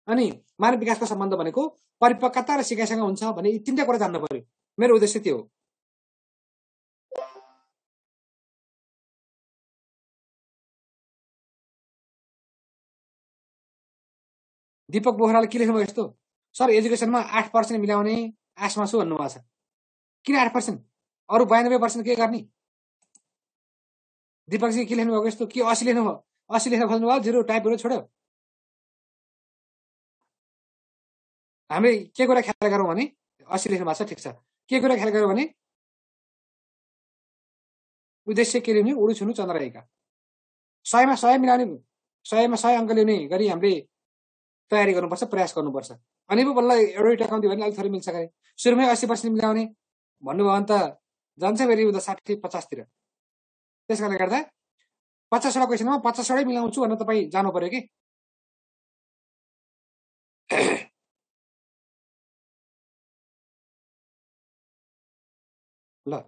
A: अनि मानव विकासको सम्बन्ध भनेको परिपक्वता र सिकाइसँग हुन्छ भने यी तीनटा कुरा जान्न पर्यो। मेरो उद्देश्य त्यो हो। दीपक बोहराले के लेख्नुभयो यस्तो? सर एजुकेसनमा 8% मिलाउने आशमा छु भन्नुभएको छ। किन 8%? अरु 92% के गर्ने? दीपकजी के लेख्नुभएको यस्तो? के 80 लेख्नुभयो? 80 लेख्न खोज्नुभयो? जिरो टाइप गरेर छोड्यो। हामीले के कुरा ख्याल गरौँ भने 80 लेख्नु भएको छ ठिक छ। के कुरा ख्याल गरौँ भने उद्देश्य के लिने? उडु छुनु चन्द्रएका 100 मा 100 मिलाउने 100 मा 100 अङ्क ल्याउने गरी हामीले तयारी गर्नुपर्छ, प्रयास गर्नुपर्छ। अनि पो बल्ल एउटै टकाउँदै भने अलिक थोरै मिल्छ गरे। सुरुमै 80% मिलाउने भन्नुभयो भने त जान्छ फेरि उता 60-50 तिर। त्यसकारणले गर्दा 50 वटा क्वेशनमा 50 वटै मिलाउँछु भनेर तपाई जानु पर्यो कि। ल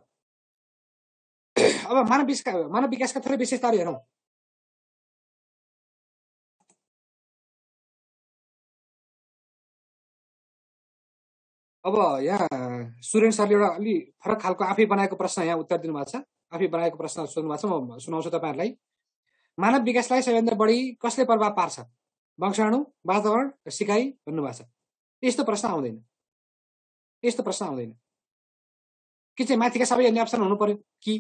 A: अब मानव विकासका थोरै विशेषताहरू हेरौँ। अब यहाँ सुरेन सरले एउटा अलि फरक खालको आफै बनाएको प्रश्न यहाँ उत्तर दिनुभएको छ। आफै बनाएको प्रश्न सोध्नु भएको छ। म सुनाउँछु तपाईहरुलाई। मानव विकासलाई सबैभन्दा बढी कसले प्रभाव पार्छ? वंशाणु, वातावरण र सिकाइ भन्नुभएको छ। यस्तो प्रश्न आउँदैन। के चाहिँ माथिका सबै भन्ने अप्सन हुनु पर्यो कि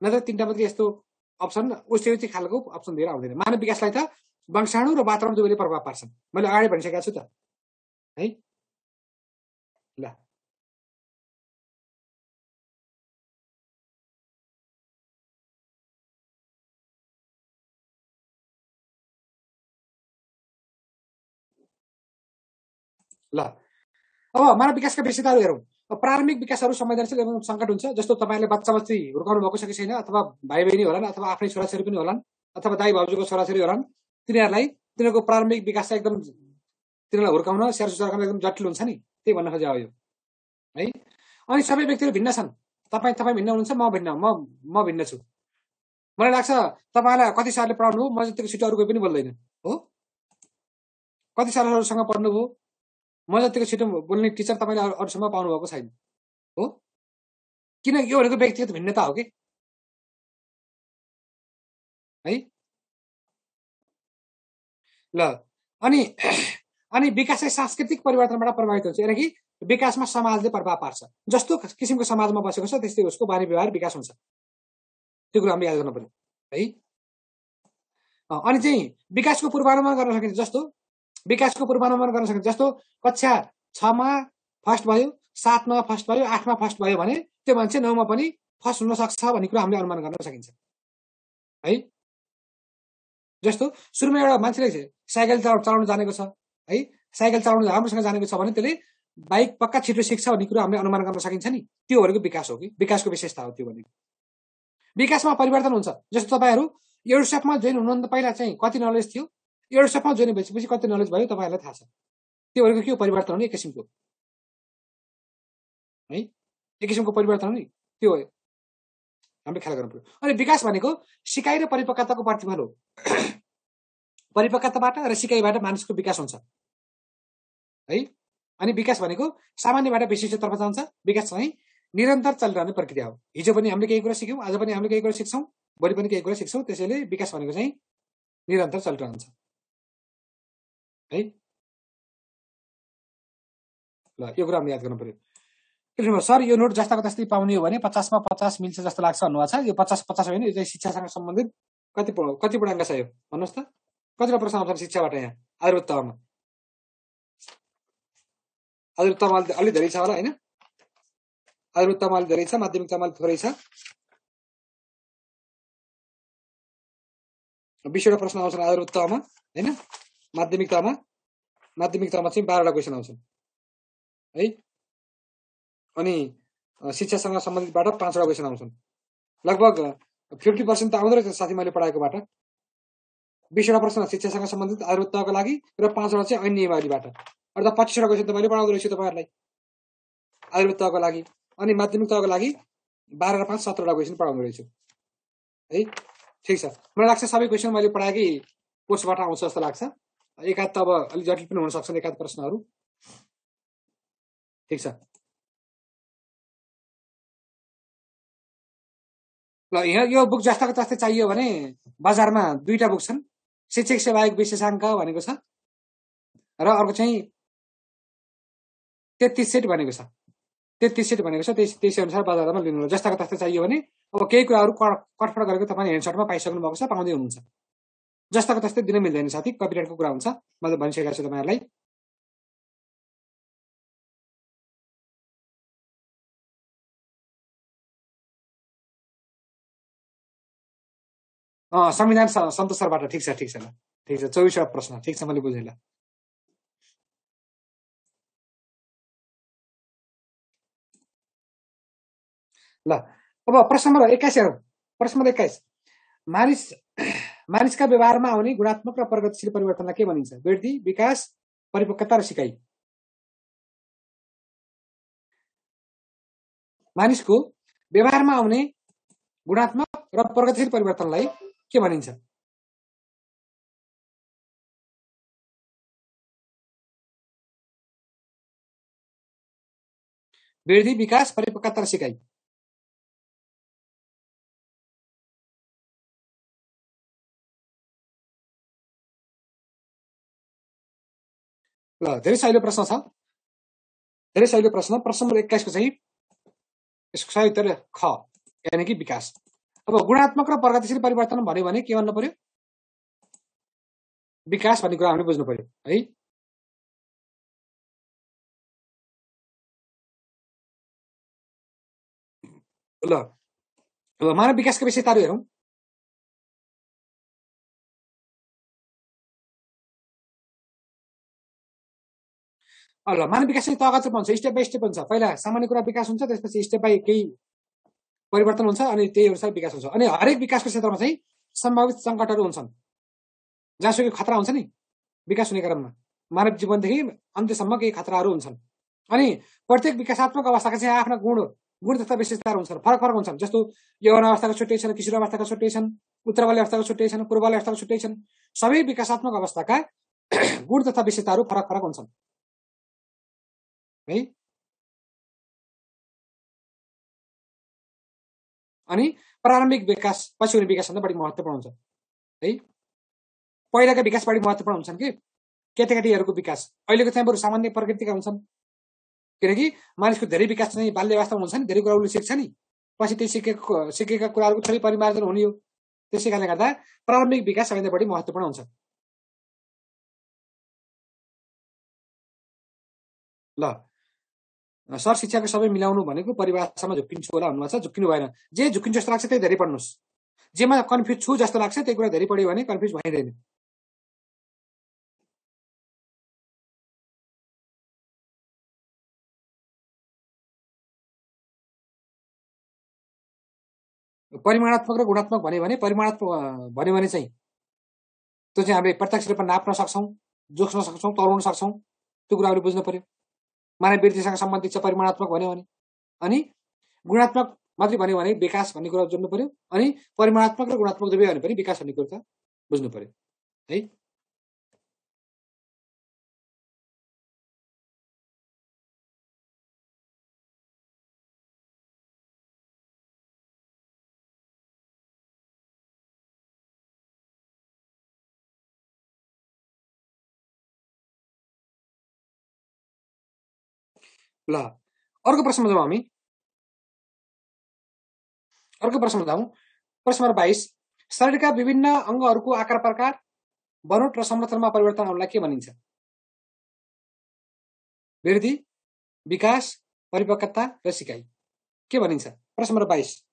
A: नत्र तीनटा मात्रै यस्तो अप्सन उस्तै खालको अप्सन दिएर आउँदैन। मानव विकासलाई त वंशाणु र वातावरण दुवैले प्रभाव पार्छन्। मैले अगाडि भनिसकेको छु त है। ल ल अब मानव विकासका विशेषताहरू हेरौँ। प्रारम्भिक विकासहरू संवेदनशील एवं संकट हुन्छ। जस्तो तपाईले बच्चा बच्ची हुर्काउनु भएको छ कि छैन, अथवा भाइ बहिनी होलान्, अथवा आफ्नै छोराछोरी पनि होलान्, अथवा दाइ भाउजूको छोराछोरी होलान्, तिनीहरूको प्रारम्भिक विकास एकदम तिनीहरूलाई हुर्काउन स्याहार सुसार गर्न एकदम जटिल हुन्छ नि। त्यही भन्न खोजेको हो यो है। अनि सबै व्यक्तिहरू भिन्न छन्। तपाईँ भिन्न हुनुहुन्छ, म भिन्न छु। मलाई लाग्छ तपाईलाई कति सालले पढाउनु हो, म जतिको छिटो अरू कोही पनि बोल्दैन हो। कति सालहरूसँग पढ्नुभयो, म जतिको छिटो बोल्ने टिचर तपाईले अरूसँग पाउनु भएको छैन हो। किन यो भनेको व्यक्तिगत भिन्नता हो कि है। ल अनि अनि विकास चाहिँ सांस्कृतिक परिवर्तनबाट प्रभावित हुन्छ यानि कि विकासमा समाजले प्रभाव पार्छ जस्तो किसिमको समाजमा बसेको छ त्यस्तै उसको बानी व्यवहार विकास हुन्छ त्यो कुरा हामीले याद गर्नु पर्यो है अनि चाहिँ विकासको पूर्वानुमान गर्न सकिन्छ जस्तो विकासको पूर्वानुमान गर्न सकिन्छ जस्तो कक्षा 6 मा फर्स्ट भयो 7 मा फर्स्ट भयो 8 मा फर्स्ट भयो भने त्यो मान्छे 9 मा पनि फर्स्ट हुन सक्छ भन्ने कुरा हामीले अनुमान गर्न सकिन्छ है जस्तो सुरुमा एउटा मान्छेले साइकल चलाउन जानेको छ है साइकल चलाउन राम्रोसँग जानेको छ भने त्यसले बाइक पक्का छिटो सिक्छ भन्ने कुरा हामीले अनुमान गर्न सकिन्छ नि त्यो भनेको विकास हो कि विकासको विशेषता हो त्यो भनेको विकासमा परिवर्तन हुन्छ जस्तो तपाईहरु एडसेपमा जोइन हुनुभन्दा पहिला चाहिँ कति नलेज थियो एडसेपमा जोइन भएपछि कति नलेज भयो तपाईहरुलाई थाहा छ त्यो भनेको के परिवर्तन हो नि एक किसिमको है एक किसिमको परिवर्तन हो नि त्यो हो हामीले ख्याल गर्नु पर्यो अनि विकास भनेको सिकाइ र परिपक्वताको प्रतिफल हो परिपक्वताबाट र सिकाइबाट मानिसको विकास हुन्छ है अनि विकास भनेको सामान्यबाट विशिष्टतर्फ जान्छ विकास चाहिँ निरन्तर चलिरहने प्रक्रिया हो हिजो पनि हामीले केही कुरा सिक्यौं आज पनि हामीले केही कुरा सिक्छौं भोलि पनि केही कुरा सिक्छौं त्यसैले विकास भनेको चाहिँ निरन्तर चलिरहन्छ है ल यो कुरा हामीले याद गर्नु पर्यो सर यो नोट जस्ताको तस्तै पाउने हो भने 50 मा 50 मिल्छ जस्तो लाग्छ भन्नुभएको छ यो 50 होइन यो चाहिँ शिक्षासँग सम्बन्धित कति पढाङ्क छ यो भन्नुस् त कतिवटा प्रश्न आउँछ शिक्षाबाट यहाँ आयुर्वेदमा अलि धेरै छ होला हैन आयुर्वेदमा अलि धेरै छ माध्यमिकतामा अलि थोरै छ 20 वटा प्रश्न आउँछन् आयुर्वेदमा हैन माध्यमिकतामा चाहिँ 12 वटा क्वेशन आउँछन् है अनि शिक्षासँग सम्बन्धितबाट 5 वटा क्वेशन आउँछन् लगभग 50% त आउँदै रहेछ साथी मैले पढाएकोबाट 20 वटा प्रश्न शिक्षासँग सम्बन्धित आयुर्वेदको लागि र 5 वटा चाहिँ अन्य नियमावलीबाट अर्थात 25 वटा क्वेशन त मैले पढाउँदै रहेछु तपाईहरुलाई आयुर्वेदको लागि अनि माध्यमिकताको लागि 12 र 5 17 वटा क्वेशन पढाउँदै रहेछु है ठीक छ मलाई लाग्छ सबै क्वेशन मैले पढाएकै कोर्सबाट आउँछ जस्तो लाग्छ एकाध त अब अलि जटिल पनि हुन सक्छन् एकाध प्रश्नहरु ठीक छ ल यहाँ यो बुक जस्ताको तस्तै चाहियो भने बजारमा दुईटा बुक छन् शिक्षक सेवायोग विशेषांक भनेको छ र अर्को चाहिँ 33 सेट भनेको छ 33 सेट भनेको छ त्यसै अनुसार बजारमा लिनु होला जस्ताको तस्तै चाहियो भने अब केही कुराहरु कटफट गरेको तपाईले हेन्डसटमा पाइसक्नु भएको छ पाउँदै हुनुहुन्छ जस्ताको तस्तै दिन मिल्दैन साथी कपिराइटको कुरा हुन्छ मैले भनिसकेको छु तपाईहरुलाई संविधान सन्तोष सरबाट ठीक छ ल ठीक छ 24 वटा प्रश्न ठीक छ मैले बुझेँ ल ल अब प्रश्न नम्बर 21 हेरौं प्रश्न नम्बर 21 मानिसका व्यवहारमा आउने गुणात्मक र प्रगतिशील परिवर्तनलाई के भनिन्छ वृद्धि विकास परिपक्वता र सिकाइ मानिसको व्यवहारमा आउने गुणात्मक र प्रगतिशील परिवर्तनलाई के भनिन्छ वृद्धि विकास परिपक्वता र सिकाइ ल धेरै सजिलो प्रश्न छ धेरै सजिलो प्रश्न नम्बर 21 को चाहिँ यसको सही उत्तर ख यानी कि विकास अब गुणात्मक र प्रगतिशील परिवर्तन भन्यो भने के भन्नु पर्यो विकास भन्ने कुरा हामीले बुझ्नु पर्यो है ल अब मानव विकासका विशेषताहरू हेरौं ल मानव विकास चाहिँ तगत हुन्छ स्टेप बाइ स्टेप हुन्छ पहिला सामान्य कुरा विकास हुन्छ त्यसपछि स्टेप बाइ केही परिवर्तन हुन्छ अनि त्यही अनुसार विकास हुन्छ अनि हरेक विकासको क्षेत्रमा चाहिँ सम्भावित संकटहरू हुन्छन् जहाँसुकै खतरा हुन्छ नि विकास हुने क्रममा मानव जीवनदेखि अन्त्यसम्म केही खतराहरू हुन्छन् अनि प्रत्येक विकासात्मक अवस्थाका चाहिँ आफ्ना गुण तथा विशेषताहरू हुन्छन् फरक हुन्छन् जस्तो यौवन अवस्थाको छुट्टै छन् किशोर अवस्थाको छुट्टै छन् उत्तरवाली अवस्थाको छुट्टै छन् पूर्ववाली अवस्थाको छुट्टै छन् सबै विकासात्मक अवस्थाका गुण तथा विशेषताहरू फरक हुन्छन् है अनि प्रारम्भिक विकास पछि हुने विकास भन्दा बढी महत्त्वपूर्ण हुन्छ है पहिलाका विकास बढी महत्त्वपूर्ण हुन्छन् कि केटाकेटीहरूको विकास। अहिलेको चाहिँ बरु सामान्य प्रकृतिका हुन्छन्, किनकि मानिसको धेरै विकास चाहिँ बाल्यवस्थामा हुन्छ नि, धेरै कुरा उसले सिक्छ नि, पछि त्यो सिकेका कुराहरूको थोरै परिमार्जन हुने हो। त्यसै कारणले गर्दा प्रारम्भिक विकास सबैभन्दा बढी महत्त्वपूर्ण हुन्छ। ल सर, शिक्षाको सबै मिलाउनु भनेको परिभाषामा झुक्किन्छु होला भन्नुभएको छ, झुक्किनु भएन। जे झुक्किन्छ जस्तो लाग्छ त्यही धेरै पढ्नुहोस्, जेमा कन्फ्युज छु जस्तो लाग्छ त्यही कुरा धेरै पढ्यो भने कन्फ्युज भइँदैन। परिमाणात्मक र गुणात्मक भन्यो भने, परिमाणात्मक भन्यो भने चाहिँ त्यो चाहिँ हामीले प्रत्यक्ष रूपमा नाप्न सक्छौँ, जोख्न सक्छौँ, तौलाउन सक्छौँ, त्यो कुरा हामीले बुझ्नु पर्यो। मानव वृद्धिसँग सम्बन्धित छ परिमाणात्मक भन्यो भने। अनि गुणात्मक मात्रै भन्यो भने विकास भन्ने कुरा जोड्नु पर्यो, अनि परिमाणात्मक र गुणात्मक दुवै भन्यो भने विकास भन्ने कुरा बुझ्नु पर्यो है। ल अर्को प्रश्नमा जाउँ हामी। अर्को प्रश्नमा जाउँ। प्रश्न नम्बर 22, शरीरका विभिन्न अङ्गहरूको आकार प्रकार, बनोट र संरचनामा परिवर्तन आउनलाई के भनिन्छ? वृद्धि, विकास, परिपक्वता र सिकाइ, के भनिन्छ? प्रश्न नम्बर 22।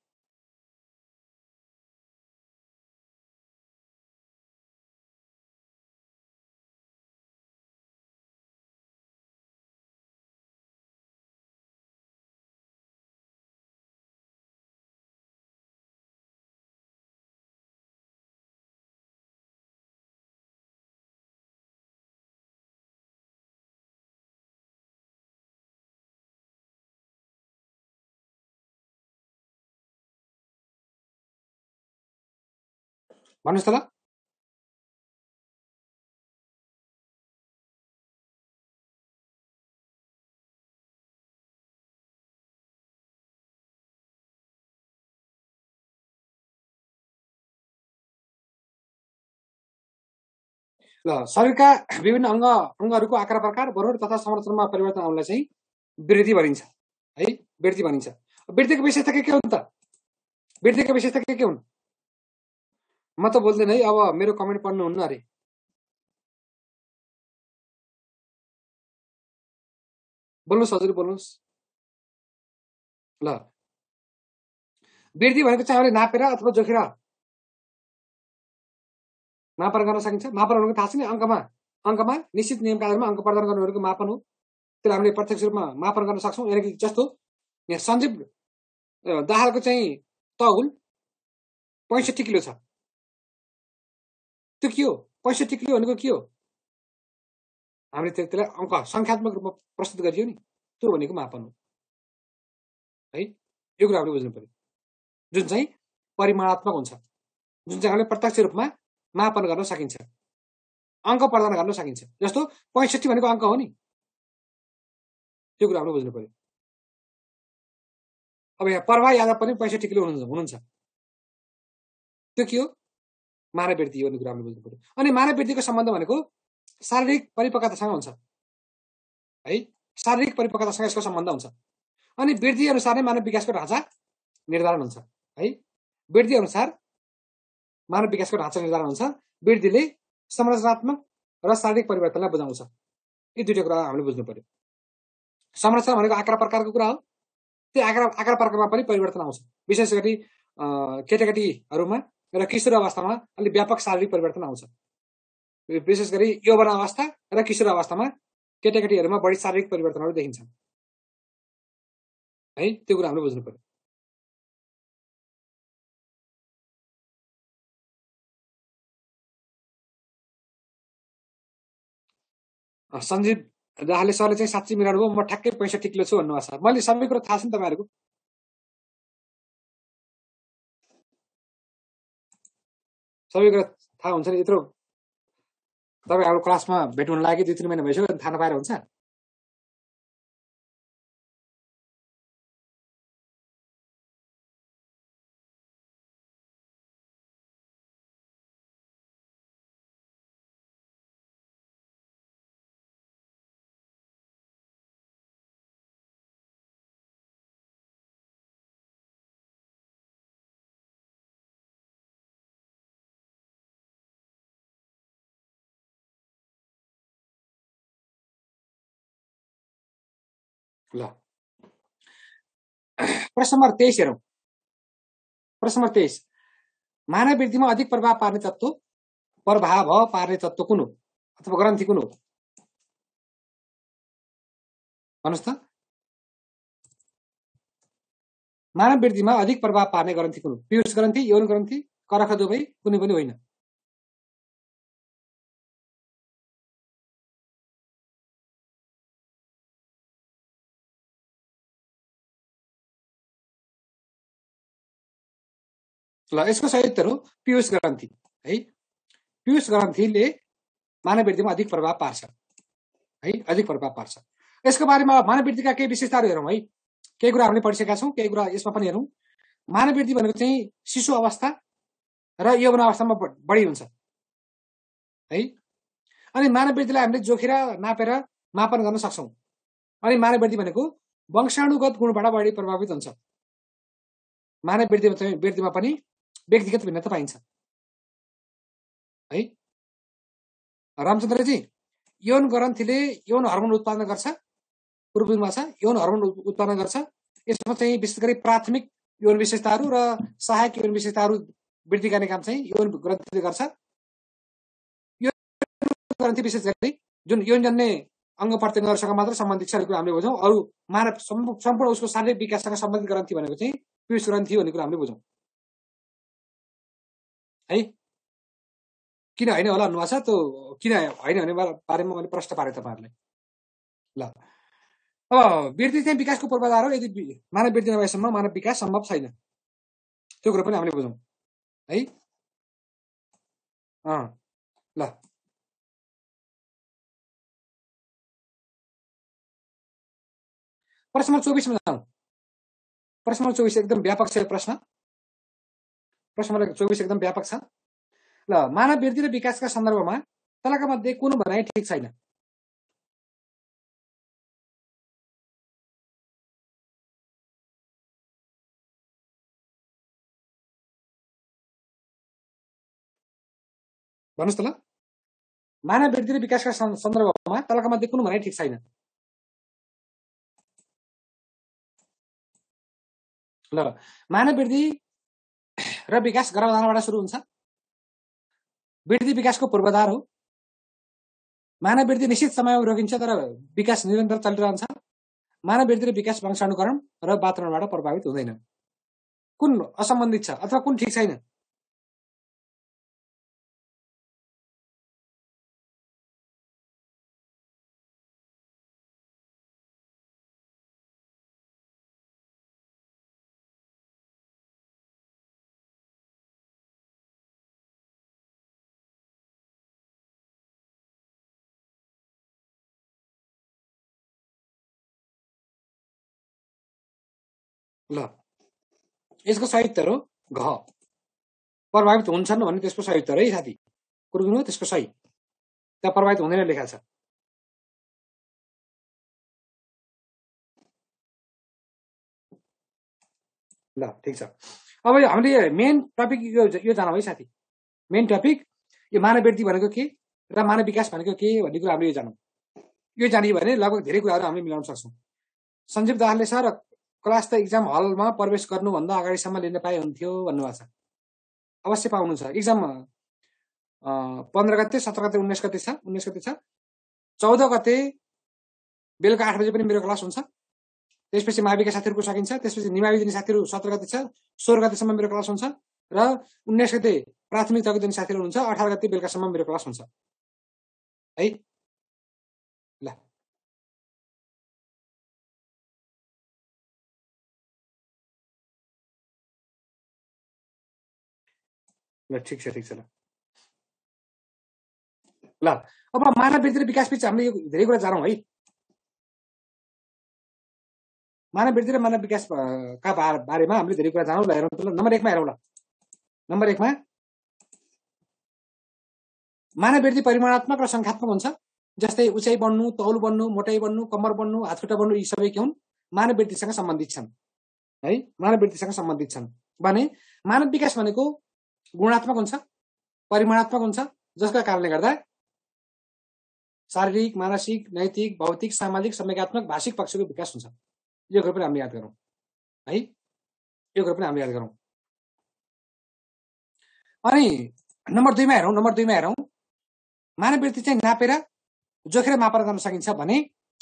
A: भन्नुहोस् त ल। ल शरीरका विभिन्न अङ्गहरूको आकार प्रकार, बनोट तथा संरचनामा परिवर्तन आउनलाई चाहिँ वृद्धि भनिन्छ है, वृद्धि भनिन्छ। वृद्धिको विशेषता के हुन् त? वृद्धिको विशेषता के हुन्? म त बोल्दैन है, अब मेरो कमेन्ट पढ्नुहुन्न अरे। बोल्नुहोस् हजुर, बोल्नुहोस्। ल वृद्धि भनेको चाहिँ हामीले नापेर अथवा जोखेर मापन गर्न सकिन्छ। मापन भनेको थाहा छ नि, अङ्कमा निश्चित नियमका आधारमा अङ्क प्रदान गर्नेहरूको मापन हो। त्यसलाई हामीले प्रत्यक्ष रूपमा मापन गर्न सक्छौँ। यानि कि जस्तो यहाँ सञ्जीव दाहालको चाहिँ तौल 65 किलो छ, त्यो के हो? 65 किलो भनेको के हो? हामीले त्यसलाई अङ्क सङ्ख्यात्मक रूपमा प्रस्तुत गरियो नि, त्यो भनेको मापन हो है। यो कुरा हामीले बुझ्नु पर्यो, जुन चाहिँ परिमाणात्मक हुन्छ, जुन चाहिँ हामीले प्रत्यक्ष रूपमा मापन गर्न सकिन्छ, अङ्क प्रदान गर्न सकिन्छ। जस्तो 65 भनेको अङ्क हो नि, त्यो कुरा हामीले बुझ्नु पर्यो। अब यहाँ प्रभा यादव पनि 65 किलो हुनुहुन्छ, त्यो के हो? मानव वृद्धि हो भन्ने कुरा हामीले बुझ्नु पर्यो। अनि मानव वृद्धिको सम्बन्ध भनेको शारीरिक परिपक्वतासँग हुन्छ है, शारीरिक परिपक्वतासँग यसको सम्बन्ध हुन्छ। अनि वृद्धि अनुसार नै मानव विकासको ढाँचा निर्धारण हुन्छ है। वृद्धि अनुसार मानव विकासको ढाँचा निर्धारण हुन्छ। वृद्धिले संरचनात्मक र शारीरिक परिवर्तनलाई बुझाउँछ। यी दुईटा कुरा हामीले बुझ्नु पर्यो। संरचना भनेको आकार प्रकारको कुरा हो, त्यो आकार प्रकारमा पनि परिवर्तन आउँछ। विशेष गरी केटाकेटीहरूमा र किशोर अवस्थामा अलि व्यापक शारीरिक परिवर्तन आउँछ। विशेष गरी यौवन अवस्था र किशोर अवस्थामा केटाकेटीहरूमा बढी शारीरिक परिवर्तनहरू देखिन्छन् है, त्यो कुरा हामीले बुझ्नु पर्यो। सञ्जीव दाहालले सरले चाहिँ साँच्चै मिलाउनु भयो, म ठ्याक्कै 65 किलो छु भन्नुभएको छ। मैले सबै कुरो थाहा छ नि तपाईँहरूको, सबै कुरा थाहा हुन्छ नि। यत्रो तपाईँ अब क्लासमा भेट हुन लागि 2-3 महिना भइसक्यो, थाहा नपाएर हुन्छ? ल प्रश्न नम्बर 23 हेरौँ। प्रश्न नम्बर 23, मानव वृद्धिमा अधिक प्रभाव पार्ने तत्त्व कुन हो अथवा ग्रन्थि कुन हो? भन्नुहोस् त। मानव वृद्धिमा अधिक प्रभाव पार्ने ग्रन्थि कुन हो? पीयूष ग्रन्थि, यौन ग्रन्थि, करख दुवै, कुनै पनि होइन। ल यसको सही उत्तर हो पीयूष ग्रन्थि है। पीयूष ग्रन्थिले मानव वृद्धिमा अधिक प्रभाव पार्छ है, अधिक प्रभाव पार्छ। यसको बारेमा मानव वृद्धिका केही विशेषताहरू हेरौँ है। केही कुरा हामीले पढिसकेका छौँ, केही कुरा यसमा पनि हेरौँ। मानव वृद्धि भनेको चाहिँ शिशु अवस्था र यौवन अवस्थामा बढी हुन्छ है। अनि मानव वृद्धिलाई हामीले जोखेर नापेर मापन गर्न सक्छौँ। अनि मानव वृद्धि भनेको वंशाणुगत गुणबाट बढी प्रभावित हुन्छ। मानव वृद्धिमा पनि व्यक्तिगत भिन्नता पाइन्छ है। रामचन्द्रजी, यौन ग्रन्थिले यौन हर्मोन उत्पादन गर्छ, पूर्वमा छ यौन हर्मोन उत्पादन गर्छ। यसमा चाहिँ विशेष गरी प्राथमिक यौन विशेषताहरू र सहायक यौन विशेषताहरू वृद्धि गर्ने काम चाहिँ यौन ग्रन्थिले गर्छ। यौन ग्रन्थि विशेष गरी जुन यौनजन्य अङ्ग प्रत्यङ्गहरूसँग मात्र सम्बन्धित छ हामीले बुझौँ। अरू मानव सम्पूर्ण उसको शारीरिक विकाससँग सम्बन्धित ग्रन्थि भनेको चाहिँ पीयूष ग्रन्थि भन्ने कुरा हामीले बुझौँ है। किन होइन होला भन्नुभएको छ, त्यो किन होइन भन्ने बारेमा मैले प्रश्न पारेँ तपाईँहरूलाई। ल अब वृद्धि चाहिँ विकासको पूर्वाधार हो। यदि मानव वृद्धि नभएसम्म मानव विकास सम्भव छैन, त्यो कुरो पनि हामीले बुझौँ है। ल प्रश्न नम्बर 24मा जाउँ। प्रश्न नम्बर 24 एकदम व्यापक छ। प्रश्न नम्बर 24 एकदम व्यापक छ। ल मानव वृद्धि र विकासका सन्दर्भमा तलका मध्ये कुन भनाइ ठिक छैन? भन्नुहोस् त। ल मानव वृद्धि र विकासका सन्दर्भमा तलका मध्ये कुन भनाइ ठिक छैन? ल मानव वृद्धि र विकास गर्भधारणबाट सुरु हुन्छ। वृद्धि विकासको पूर्वाधार हो। मानव वृद्धि निश्चित समयमा रोकिन्छ तर विकास निरन्तर चलिरहन्छ। मानव वृद्धि र विकास वंशानुकरण र वातावरणबाट प्रभावित हुँदैन। कुन असम्बन्धित छ अथवा कुन ठिक छैन? ल यसको सही उत्तर हो घ, प्रभावित हुन्छन् भन्ने त्यसको सही उत्तर है साथी। कुरो त्यसको सही, त्यहाँ प्रभावित हुँदैन लेखा छ। ल ठिक छ। अब हामीले मेन टपिक यो जानौँ है साथी। मेन टपिक यो मानव वृद्धि भनेको के र मानव विकास भनेको के भन्ने कुरा हामीले यो जानौँ। यो जानियो भने लगभग धेरै कुराहरू हामीले मिलाउन सक्छौँ। सञ्जीव दाहालले सर क्लास त इक्जाम हलमा प्रवेश गर्नुभन्दा अगाडिसम्म लिन पाए हुन्थ्यो भन्नुभएको छ। अवश्य पाउनु छ। इक्जाम 15 गते, 17 गते, 19 गते छ। 19 गते छ। 14 गते बेलुका 8 बजे पनि मेरो क्लास हुन्छ। त्यसपछि माविका साथीहरूको सकिन्छ। त्यसपछि निमावि दिने साथीहरू 17 गते छ। 16 गतेसम्म मेरो क्लास हुन्छ र 19 गते प्राथमिक तहको दिने साथीहरू हुन्छ। 18 गते बेलुकासम्म मेरो क्लास हुन्छ है। ल ठिक छ ठिक छ। ल अब मानव वृद्धि र विकास बीच हामीले धेरै कुरा जानौँ है। मानव वृद्धि र मानव विकास का बारेमा हामीले धेरै कुरा जानौँ। ल हेरौँ त। नम्बर 1 मा हेरौँ। ल नम्बर 1 मा मानव वृद्धि परिमाणात्मक र संख्यात्मक हुन्छ। जस्तै उचाइ बढ्नु, तौल बढ्नु, मोटाइ बढ्नु, कम्मर बढ्नु, हातखुट्टा बढ्नु, यी सबै के हुन्? मानव वृद्धिसँग सम्बन्धित छन् है। मानव वृद्धिसँग सम्बन्धित छन् भने मानव विकास भनेको गुणात्मक हुन्छ, परिमाणात्मक हुन्छ, जसका कारणले गर्दा शारीरिक, मानसिक, नैतिक, भौतिक, सामाजिक, संवेगात्मक, भाषिक पक्षको विकास हुन्छ। यो कुरा पनि हामीले याद गरौँ है, यो कुरा पनि हामीले याद गरौँ। अनि नम्बर 2 मा हेरौँ, मानव वृत्ति चाहिँ नापेर जोखेर मापन गर्न सकिन्छ भने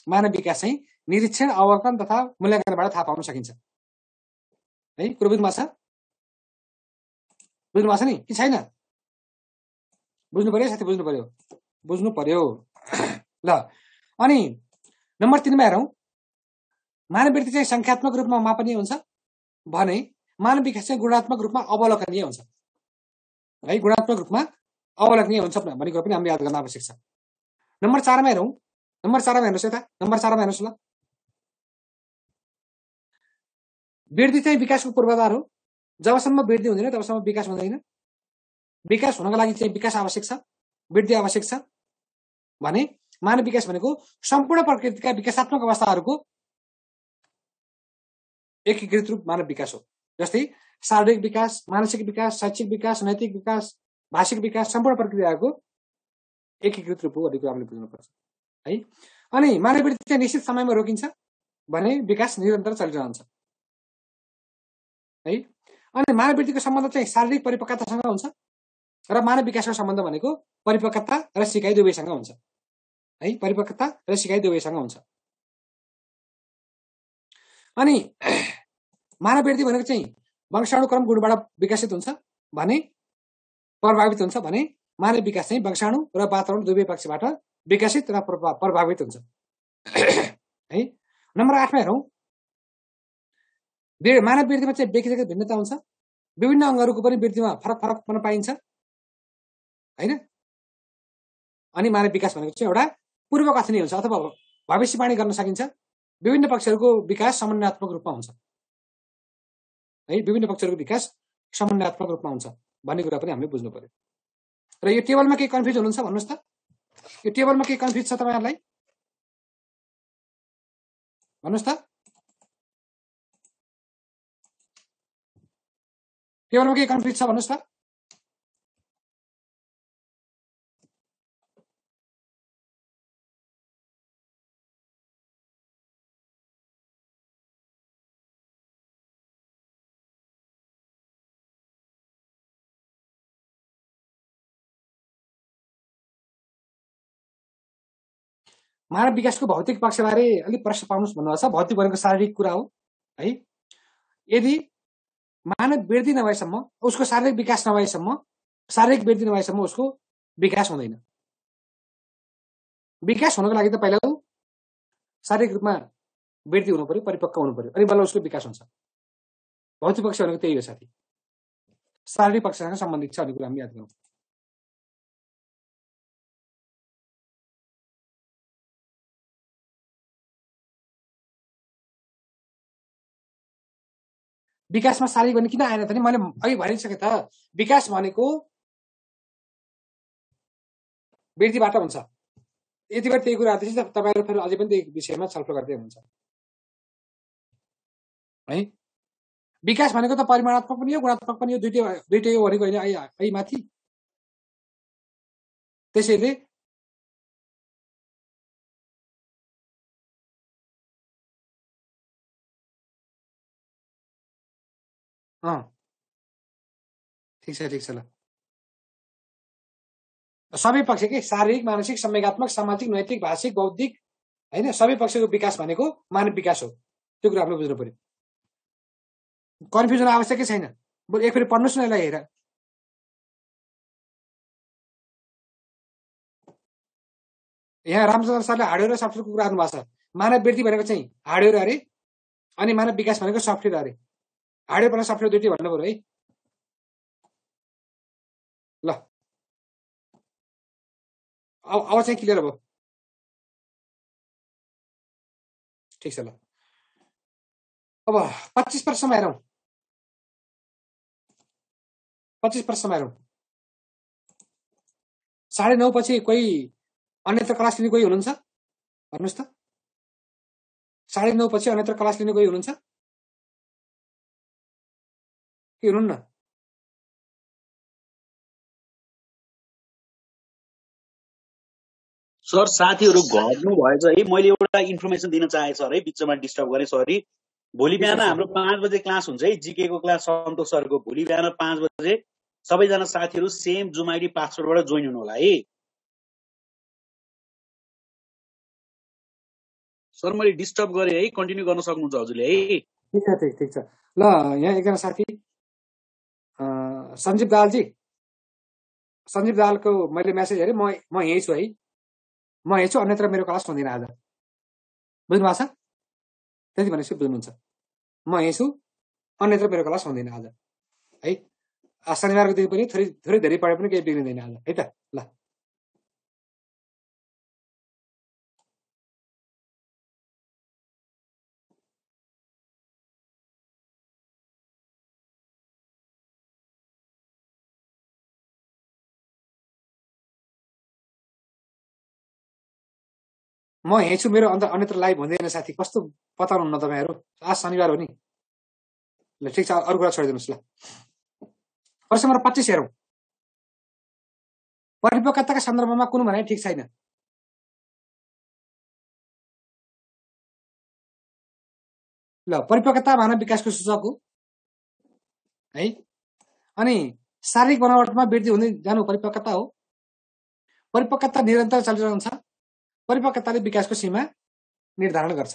A: मानव विकास चाहिँ निरीक्षण, अवलोकन तथा मूल्याङ्कनबाट थाहा पाउन सकिन्छ है। कुरो बुझ्नु भएको छ नि कि छैन? बुझ्नु पर्यो साथी, बुझ्नु पर्यो ल। अनि नम्बर 3 मा हेरौँ, मानव वृत्ति चाहिँ संख्यात्मक रूपमा मापनीय हुन्छ भने मानव विकास चाहिँ गुणात्मक रूपमा अवलोकनीय हुन्छ है। गुणात्मक रूपमा अवलोकनीय हुन्छ भन्ने कुरा पनि हामीले याद गर्न आवश्यक छ। नम्बर 4 मा हेरौँ, नम्बर 4 मा हेर्नुहोस् यता, नम्बर 4 मा हेर्नुहोस् ल। वृद्धि चाहिँ विकासको पूर्वाधार हो। जबसम्म वृद्धि हुँदैन तबसम्म विकास हुँदैन। विकास हुनको लागि चाहिँ विकास आवश्यक छ, वृद्धि आवश्यक छ भने मानव विकास भनेको सम्पूर्ण प्रकृतिका विकासात्मक अवस्थाहरूको एकीकृत रूप मानव विकास हो। जस्तै शारीरिक विकास, मानसिक विकास, शैक्षिक विकास, नैतिक विकास, भाषिक विकास, सम्पूर्ण प्रक्रियाको एकीकृत रूप हो भन्ने कुरा हामीले बुझ्नुपर्छ है। अनि मानव वृत्ति चाहिँ निश्चित समयमा रोकिन्छ भने विकास निरन्तर चलिरहन्छ है। अनि मानव वृत्तिको सम्बन्ध चाहिँ शारीरिक परिपक्वतासँग हुन्छ र मानव विकासको सम्बन्ध भनेको परिपक्वता र सिकाइ दुवैसँग हुन्छ है। परिपक्वता र सिकाइ दुवैसँग हुन्छ। अनि मानव वृत्ति भनेको चाहिँ वंशाणुक्रम गुणबाट विकसित हुन्छ भने प्रभावित हुन्छ भने मानव विकास चाहिँ वंशाणु र वातावरण दुवै पक्षबाट विकसित र प्रभावित हुन्छ है। नम्बर 8 मा हेरौँ, मानव वृत्तिमा चाहिँ व्यक्तिगत भिन्नता हुन्छ। विभिन्न अङ्गहरूको पनि वृत्तिमा फरकपन पाइन्छ हैन। अनि मानव विकास भनेको चाहिँ एउटा पूर्वकथनीय हुन्छ अथवा भविष्यवाणी गर्न सकिन्छ। विभिन्न पक्षहरूको विकास समन्वयात्मक रूपमा हुन्छ है। विभिन्न पक्षहरूको विकास समन्वयात्मक रूपमा हुन्छ भन्ने कुरा पनि हामीले बुझ्नु पर्यो। र यो टेबलमा के कन्फ्युज हुनुहुन्छ भन्नुहोस् त? यो टेबलमा के कन्फ्युज छ तपाईहरुलाई भन्नुहोस् त? टेबलमा के कन्फ्युज छ भन्नुहोस् त? मानव विकासको भौतिक पक्षबारे अलिक प्रश्न पाउनुस् भन्नुभएको छ। भौतिक भनेको शारीरिक कुरा हो है। यदि मानव वृद्धि नभएसम्म, उसको शारीरिक विकास नभएसम्म, शारीरिक वृद्धि नभएसम्म उसको विकास हुँदैन। विकास हुनको लागि त पहिला शारीरिक रूपमा वृद्धि हुनु पर्यो, परिपक्व हुनु पर्यो, अनि बल्ल उसको विकास हुन्छ। भौतिक पक्ष भनेको त्यही हो साथी, शारीरिक पक्षसँग सम्बन्धित छ भन्ने कुरा हामी याद गरौँ। विकासमा शारीरिक भने किन आएन त नि? मैले अघि भनिसकेँ त, विकास भनेको वृद्धिबाट हुन्छ। यति बेर त्यही कुरा आउँदैछ, तपाईहरु फेरि अझै पनि त्यही विषयमा छलफल गर्दै हुनुहुन्छ है। विकास भनेको त परिमाणात्मक पनि हो, गुणात्मक पनि हो, दुईटै हो भनेको होइन है माथि। त्यसैले ठिक छ ल। सबै पक्ष के शारीरिक, मानसिक, संवेगात्मक, सामाजिक, नैतिक, भाषिक, बौद्धिक हैन, सबै पक्षको विकास भनेको मानव विकास हो। त्यो कुरा हामीले बुझ्नु पर्यो। कन्फ्युजन आवश्यकै छैन। बरु एक फेरि पढ्नुस् न यसलाई हेर। यहाँ रामचन्द्र सरले हार्डवेयर र सफ्टवेयरको कुरा गर्नु भएको छ। मानव वृद्धि भनेको चाहिँ हार्डवेयर अरे, अनि मानव विकास भनेको सफ्टवेयर अरे। हार्डवेयर र सफ्टवेयर दुईटै भन्नु पर्यो है। ल अब चाहिँ क्लियर भयो। ठिक छ ल। अब 25 प्रश्नमा हेरौँ। 25 प्रश्नमा हेरौँ। 9:30 पछि कोही अन्यत्र क्लास लिने कोही हुनुहुन्छ भन्नुहोस् त? 9:30 पछि अन्यत्र क्लास लिने कोही हुनुहुन्छ कि हुनुहुन्न?
B: सर साथीहरू घट्नु भएछ है। मैले एउटा इन्फर्मेसन दिन चाहे सर है, बिचमा डिस्टर्ब गरेँ, सरी। भोलि बिहान हाम्रो 5 बजे क्लास हुन्छ है, जीके को क्लास सन्तोष सरको। भोलि बिहान 5 बजे सबैजना साथीहरू सेम जुम आइडी पासवर्डबाट जोइन हुनु होला है। सर मैले डिस्टर्ब गरेँ है, कन्टिन्यू गर्न सक्नुहुन्छ हजुरले है।
A: ठिक छ ल। यहाँ एकजना साथी सञ्जीव दालजी, सञ्जीव दालको मैले मेसेज हेरेँ, म यहीँ छु है, म यहीँ छु, अन्यत्र मेरो क्लास हुँदैन आज। बुझ्नु भएको छ? त्यति भनेपछि बुझ्नुहुन्छ, म यहीँ छु, अन्यत्र मेरो क्लास हुँदैन आज है। शनिबारको दिन पनि थोरै धेरै पढे पनि केही बिग्रिँदैन आज है त। ल म यहीँ छु, मेरो अन्यत्र लाइभ हुँदैन साथी। कस्तो बताउनुहुन्न तपाईँहरू? आज शनिबार हो नि। ल ठिक छ, अरू कुरा छोडिदिनुहोस्। ल प्रश्न नम्बर 25 हेरौँ। परिपक्वताका सन्दर्भमा कुन भनाइ ठिक छैन? ल परिपक्वता मानव विकासको सूचक हो है। अनि शारीरिक बनावटमा वृद्धि हुँदै जानु परिपक्वता हो। परिपक्वता निरन्तर चलिरहन्छ। परिपक्वताले विकासको सीमा निर्धारण गर्छ।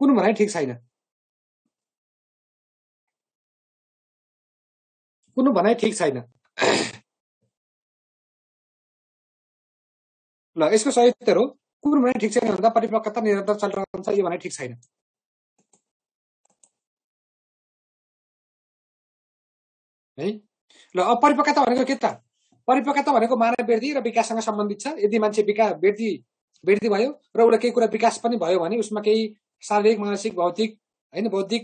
A: कुन भनाइ ठिक छैन? कुन भनाइ ठिक छैन? ल यसको सही उत्तर हो, कुन भनाइ ठिक छैन भन्दा परिपक्वता निरन्तर चलिरहन्छ, यो भनाइ ठिक छैन है। ल अपरिपक्वता भनेको के त? परिपक्वता भनेको मानव वृद्धि र विकाससँग सम्बन्धित छ। यदि मान्छे वृद्धि भयो र उसलाई केही कुरा विकास पनि भयो भने, उसमा केही शारीरिक, मानसिक, भौतिक हैन, बौद्धिक,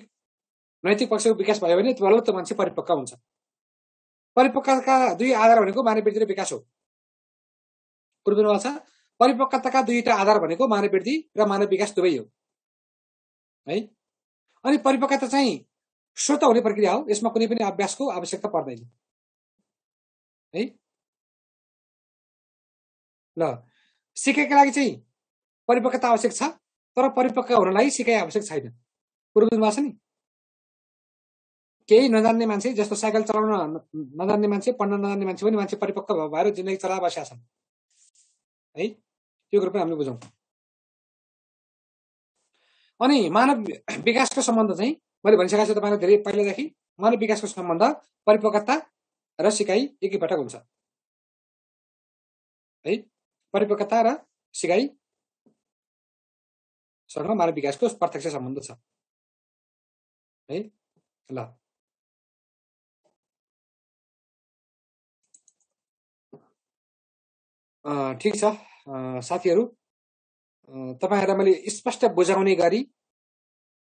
A: नैतिक पक्षको विकास भयो भने बल्ल त्यो मान्छे परिपक्व हुन्छ। परिपक्वताका दुई आधार भनेको मानव वृद्धि र विकास हो। बुझ्नुभएको छ? परिपक्वताका दुईटा आधार भनेको मानव वृद्धि र मानव विकास दुवै हो है। अनि परिपक्वता चाहिँ स्वतः हुने प्रक्रिया हो, यसमा कुनै पनि अभ्यासको आवश्यकता पर्दैन है। ल सिकाइका लागि चाहिँ परिपक्वता आवश्यक छ, तर परिपक्व हुनलाई सिकाइ आवश्यक छैन। कुरो बुझ्नुभएको छ नि? केही नजान्ने मान्छे, जस्तो साइकल चलाउन नजान्ने मान्छे, पढ्न नजान्ने मान्छे पनि मान्छे परिपक्व भएर जिन्दगी चला बसेका छन् है। त्यो कुरो पनि हामीले बुझौँ। अनि मानव विकासको सम्बन्ध चाहिँ मैले भनिसकेको छु तपाईँलाई धेरै पहिलेदेखि। मानव विकासको सम्बन्ध परिपक्वता र सिकाइ एकैपटक हुन्छ है। परिपक्वता र सिकाइसँग मानव विकासको प्रत्यक्ष सम्बन्ध छ है। ल ठिक छ साथीहरू, तपाईँहरूलाई मैले स्पष्ट बुझाउने गरी,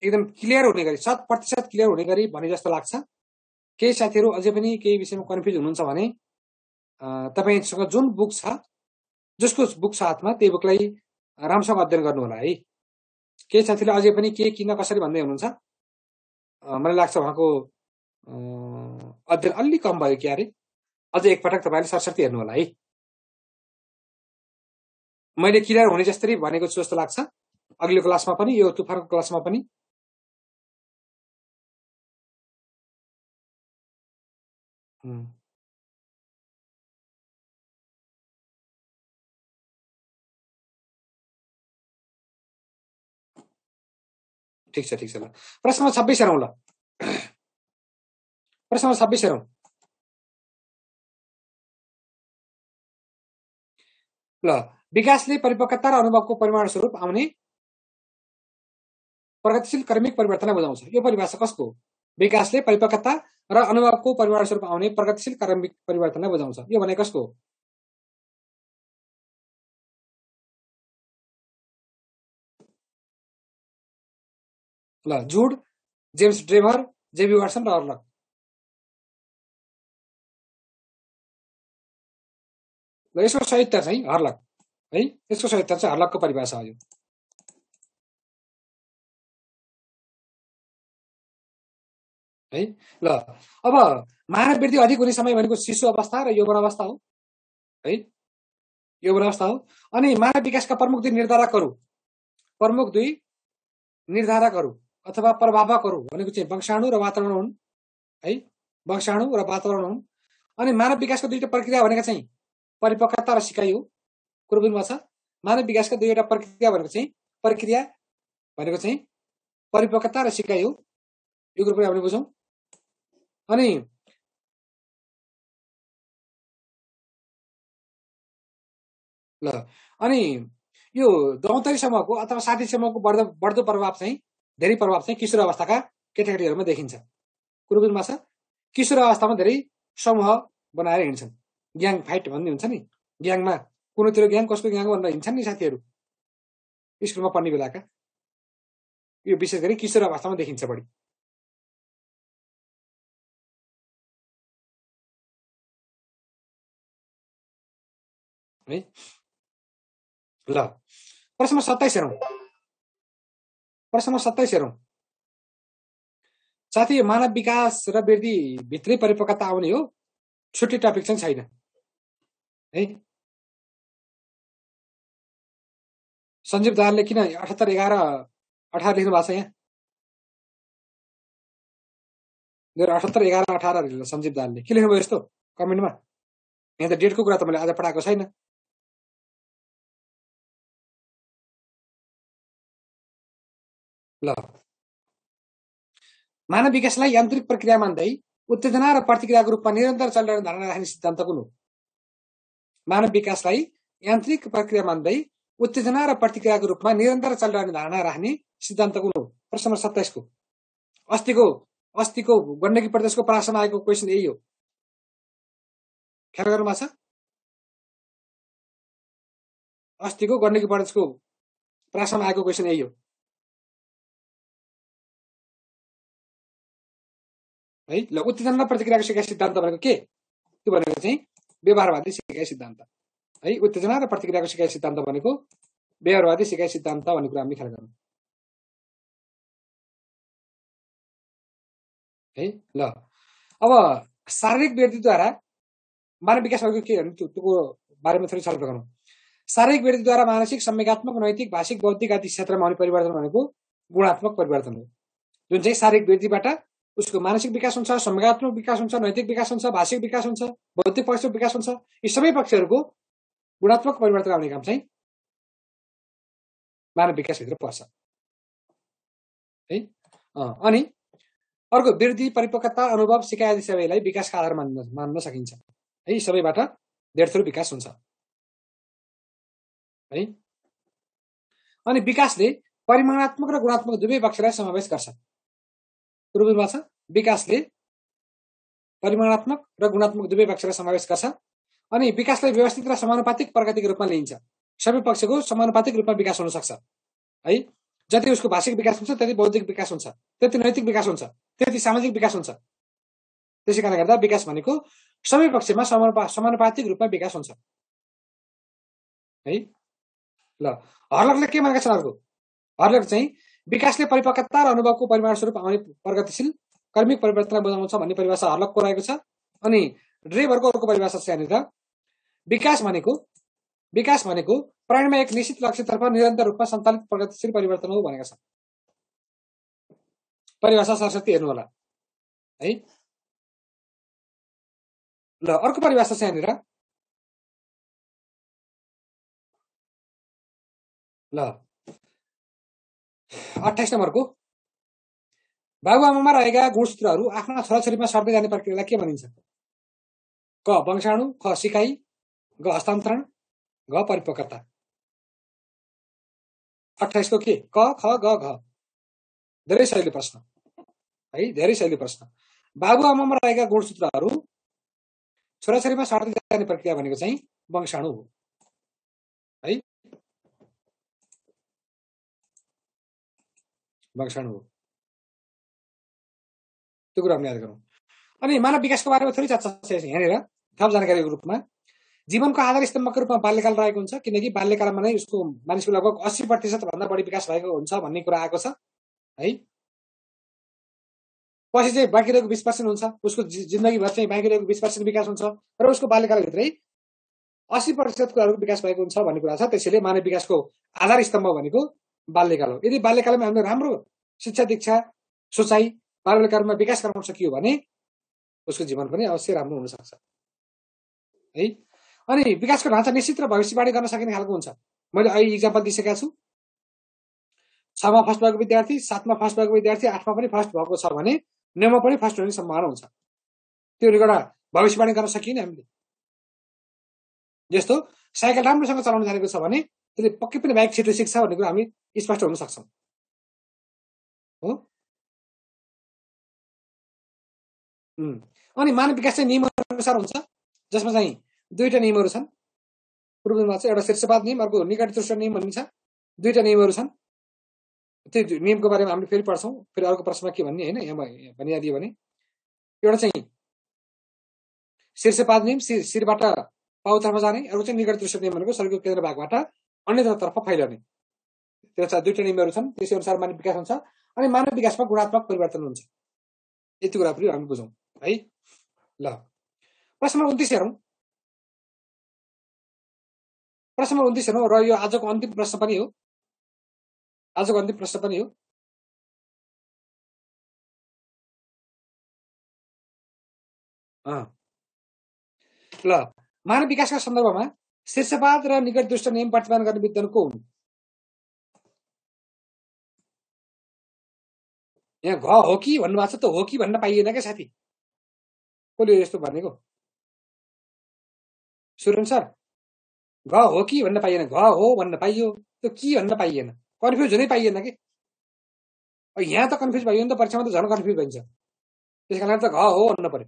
A: एकदम क्लियर हुने गरी, 100% क्लियर हुने गरी भने जस्तो लाग्छ। केही साथीहरू अझै पनि केही विषयमा कन्फ्युज हुनुहुन्छ भने तपाईँसँग जुन बुक छ, जसको बुक छ हातमा, त्यही बुकलाई राम्रोसँग अध्ययन गर्नु होला है। केही साथीले अझै पनि के किन कसरी भन्दै हुनुहुन्छ, मलाई लाग्छ उहाँको अध्ययन अलि कम भयो क्यारे। अझै एकपटक तपाईँले सरसर्ती हेर्नु होला है। मैले क्लियर हुने जसरी भनेको छु जस्तो लाग्छ, अघिल्लो क्लासमा पनि, यो तुफानको क्लासमा पनि। ठिक छ ल। प्रश्न 26 हेरौँ। ल प्रश्न 26 हेरौँ। ल विकासले परिपक्वता र अनुभवको परिमाण स्वरूप आउने प्रगतिशील क्रमिक परिवर्तनलाई बुझाउँछ। यो परिभाषा कसको हो? विकासले परिपक्वता र अनुभवको परिमाण स्वरूप आउने प्रगतिशील क्रमिक परिवर्तनलाई बुझाउँछ, यो भने कसको हो? ल जुड, जेम्स ड्रेमर, जेबी वाटसन र हर्लक। ल यसको सही उत्तर चाहिँ हर्लक है। यसको सही उत्तर चाहिँ हर्लकको परिभाषा हो यो है। ल अब मानव वृद्धि अधिक हुने समय भनेको शिशु अवस्था र यौवन अवस्था हो है। यो अवस्था हो। अनि मानव विकासका प्रमुख दुई निर्धारकहरू अथवा प्रभावकहरू भनेको चाहिँ वंशाणु र वातावरण हुन् है, वंशाणु र वातावरण हुन्। अनि मानव विकासको दुईटा प्रक्रिया भनेको चाहिँ परिपक्वता र सिकाइ हो। कुरो बुझ्नुभएको छ? मानव विकासका दुईवटा प्रक्रिया भनेको चाहिँ परिपक्वता र सिकाइ हो। यो कुरो पनि हामीले बुझौँ। अनि ल अनि यो 64 समूहको अथवा 60 समूहको बढ्दो प्रभाव चाहिँ धेरै प्रभाव चाहिँ किशोर अवस्थाका केटाकेटीहरूमा देखिन्छ। कुरो बुझ्नुमा छ? किशोर अवस्थामा धेरै समूह बनाएर हिँड्छन्। ग्याङ फाइट भन्ने हुन्छ नि, ग्याङमा कुनोतिर ग्याङ कसको ग्याङ भनेर हिँड्छन् नि साथीहरू स्कुलमा पढ्ने बेलाका। यो विशेष गरी किशोर अवस्थामा देखिन्छ बढी। है ल प्रश्न 27 हेरौँ। साथी यो मानव विकास र वृद्धि भित्रै परिपक्वता आउने हो, छुट्टै टपिक चाहिँ छैन है। सञ्जीव दाहालले किन 78-11-18 लेख्नु भएको छ यहाँ? 78-11-18 सञ्जीव दाहालले के लेख्नुभयो यस्तो कमेन्टमा? यहाँ त डेटको कुरा त मैले आज पढाएको छैन। ल मानव विकासलाई यान्त्रिक प्रक्रिया मान्दै उत्तेजना र प्रतिक्रियाको रूपमा निरन्तर चलिरहने धारणा राख्ने सिद्धान्त कुन हो? मानव विकासलाई यान्त्रिक प्रक्रिया मान्दै उत्तेजना र प्रतिक्रियाको रूपमा निरन्तर चलिरहने धारणा राख्ने सिद्धान्त कुन हो? प्रश्न नम्बर 27 को अस्तिको गण्डकी प्रदेशको प्रश्नमा आएको क्वेसन यही हो। ख्याल गर्नुभएको छ? अस्तिको गण्डकी प्रदेशको प्रश्नमा आएको क्वेसन यही हो है। ल उत्तेजना र प्रतिक्रियाको सिकाइ सिद्धान्त भनेको के? त्यो भनेको चाहिँ व्यवहारवादी सिकाइ सिद्धान्त है। उत्तेजना र प्रतिक्रियाको सिकाइ सिद्धान्त भनेको व्यवहारवादी सिकाइ सिद्धान्त भन्ने कुरा हामीले ख्याल गर्नु है। ल अब शारीरिक वृद्धिद्वारा मानव विकास भनेको के भने त्यो बारेमा थोरै छलफल गरौँ। शारीरिक वृद्धिद्वारा मानसिक, संवेगात्मक, नैतिक, भाषिक, बौद्धिक आदि क्षेत्रमा हुने परिवर्तन भनेको गुणात्मक परिवर्तन हो। जुन चाहिँ शारीरिक वृद्धिबाट उसको मानसिक विकास हुन्छ, संवेगात्मक विकास हुन्छ, नैतिक विकास हुन्छ, भाषिक विकास हुन्छ, बौद्धिक पक्षको विकास हुन्छ। यी सबै पक्षहरूको गुणात्मक परिवर्तन आउने काम चाहिँ मानव विकासभित्र पर्छ है। अनि अर्को वृद्धि, परिपक्वता, अनुभव, सिकाइ आदि सबैलाई विकासका आधार मान्न सकिन्छ है। सबैबाट धेरथोर विकास हुन्छ है। अनि विकासले परिमाणात्मक र गुणात्मक दुवै पक्षलाई समावेश गर्छ। कुरो बुझ्नुभएको छ? विकासले परिमाणात्मक र गुणात्मक दुवै पक्षलाई समावेश गर्छ। अनि विकासलाई व्यवस्थित र समानुपातिक प्रगतिको रूपमा लिइन्छ। सबै पक्षको समानुपातिक रूपमा विकास हुन सक्छ है। जति उसको भाषिक विकास हुन्छ, त्यति बौद्धिक विकास हुन्छ, त्यति नैतिक विकास हुन्छ, त्यति सामाजिक विकास हुन्छ। त्यसै कारणले गर्दा विकास भनेको सबै पक्षमा समानुपातिक रूपमा विकास हुन्छ है। ल हर्लकले के भनेका छन्? अर्को हर्लक चाहिँ विकासले परिपक्वता र अनुभवको परिमाण स्वरूप आउने प्रगतिशील कर्मिक परिवर्तनलाई बुझाउँछ भन्ने परिभाषा हर्लकको रहेको छ। अनि ड्रेभरको अर्को परिभाषा छ यहाँनिर, विकास भनेको प्राणीमा एक निश्चित लक्ष्यतर्फ निरन्तर रूपमा सञ्चालित प्रगतिशील परिवर्तन हो भनेका छ। परिभाषा सरस्वती हेर्नु होला है। ल अर्को परिभाषा छ यहाँनिर। ल 28 नम्बरको, बाबुआमामा रहेका गुणसूत्रहरू आफ्ना छोराछोरीमा सर्दै जाने प्रक्रियालाई के भनिन्छ? क वंशाणु, ख सिकाइ, ग हस्तान्तरण, घ परिपक्वता। 28 को के? क ख ग घ। धेरै शैली प्रश्न है, धेरै शैली प्रश्न। बाबुआमामा रहेका गुणसूत्रहरू छोराछोरीमा सर्दै जाने प्रक्रिया भनेको चाहिँ वंशाणु हो है, वंशाणु हो। त्यो कुरा हामी याद गरौँ। अनि मानव विकासको बारेमा थोरै चर्चा छ यहाँनिर थप जानकारीको रूपमा। जीवनको आधार स्तम्भको रूपमा बाल्यकाल रहेको हुन्छ, किनकि बाल्यकालमा नै उसको मानिसको लगभग 80% भन्दा बढी विकास भएको हुन्छ भन्ने कुरा आएको छ है। पछि चाहिँ बाँकी रहेको 20% हुन्छ, उसको जिन्दगीभर चाहिँ बाँकी रहेको 20% विकास हुन्छ र उसको बाल्यकालभित्रै 80% कुराहरूको विकास भएको हुन्छ भन्ने कुरा छ। त्यसैले मानव विकासको आधार स्तम्भ भनेको बाल्यकाल हो। यदि बाल्यकालमा हामीले राम्रो शिक्षा दीक्षा सोचाइ बाल्यकालमा विकास गराउन सकियो भने उसको जीवन पनि अवश्य राम्रो हुन सक्छ है। अनि विकासको ढाँचा निश्चित र भविष्यवाणी गर्न सकिने खालको हुन्छ। मैले अहिले इक्जाम्पल दिइसकेका छु। 6 मा फर्स्ट भएको विद्यार्थी, 7 मा फर्स्ट भएको विद्यार्थी, 8 मा पनि फर्स्ट भएको छ भने 9 मा पनि फर्स्ट हुने सम्भावना हुन्छ। त्यो एउटा भविष्यवाणी गर्न सकिने हामीले। जस्तो साइकल राम्रोसँग चलाउन जानेको छ भने त्यसले पक्कै पनि बाइक छिटो सिक्छ भन्ने कुरा हामी स्पष्ट हुन सक्छौँ हो। अनि मानव विकास चाहिँ नियमहरू अनुसार हुन्छ, जसमा चाहिँ दुईटा नियमहरू छन्। पूर्वमा चाहिँ एउटा शीर्षपात नियम, अर्को निकट दृष्ट नियम भन्ने छ। दुईटा नियमहरू छन्। त्यो नियमको बारेमा हामीले फेरि पढ्छौँ। फेरि अर्को प्रश्नमा के भन्ने होइन, यहाँ भनिदियो भने एउटा चाहिँ शीर्षपात नियम, शिरबाट पाउतर्फ जाने। अर्को चाहिँ निकट दृष्ट नियम भनेको शरीरको केन्द्र भागबाट अन्यतर्फ फैलने। त्यो चाहिँ दुईटा नियमहरू छन्। त्यसै अनुसार मानव विकास हुन्छ। अनि मानव विकासमा गुणात्मक परिवर्तन हुन्छ। यति कुरा पनि हामी बुझौँ है। ल प्रश्न 29 हेरौँ। प्रश्न 29 हेरौँ र यो आजको अन्तिम प्रश्न पनि हो। आजको अन्तिम प्रश्न पनि हो। ल मानव विकासका सन्दर्भमा शीर्षपात र निकट दृष्ट नियम प्रतिपादन गर्ने विद्वान को हुन्? यहाँ घ हो कि भन्नुभएको छ, त हो कि भन्न पाइएन क्या साथी। कसले यस्तो भनेको? सुरेन सर, घ हो कि भन्न पाइएन। घ हो भन्न पाइयो, त्यो कि भन्न पाइएन। कन्फ्युज हुनै पाइएन कि। यहाँ त कन्फ्युज भयो नि त, परीक्षामा त झन् कन्फ्युज भइन्छ। त्यस कारण त घ हो भन्नु पर्यो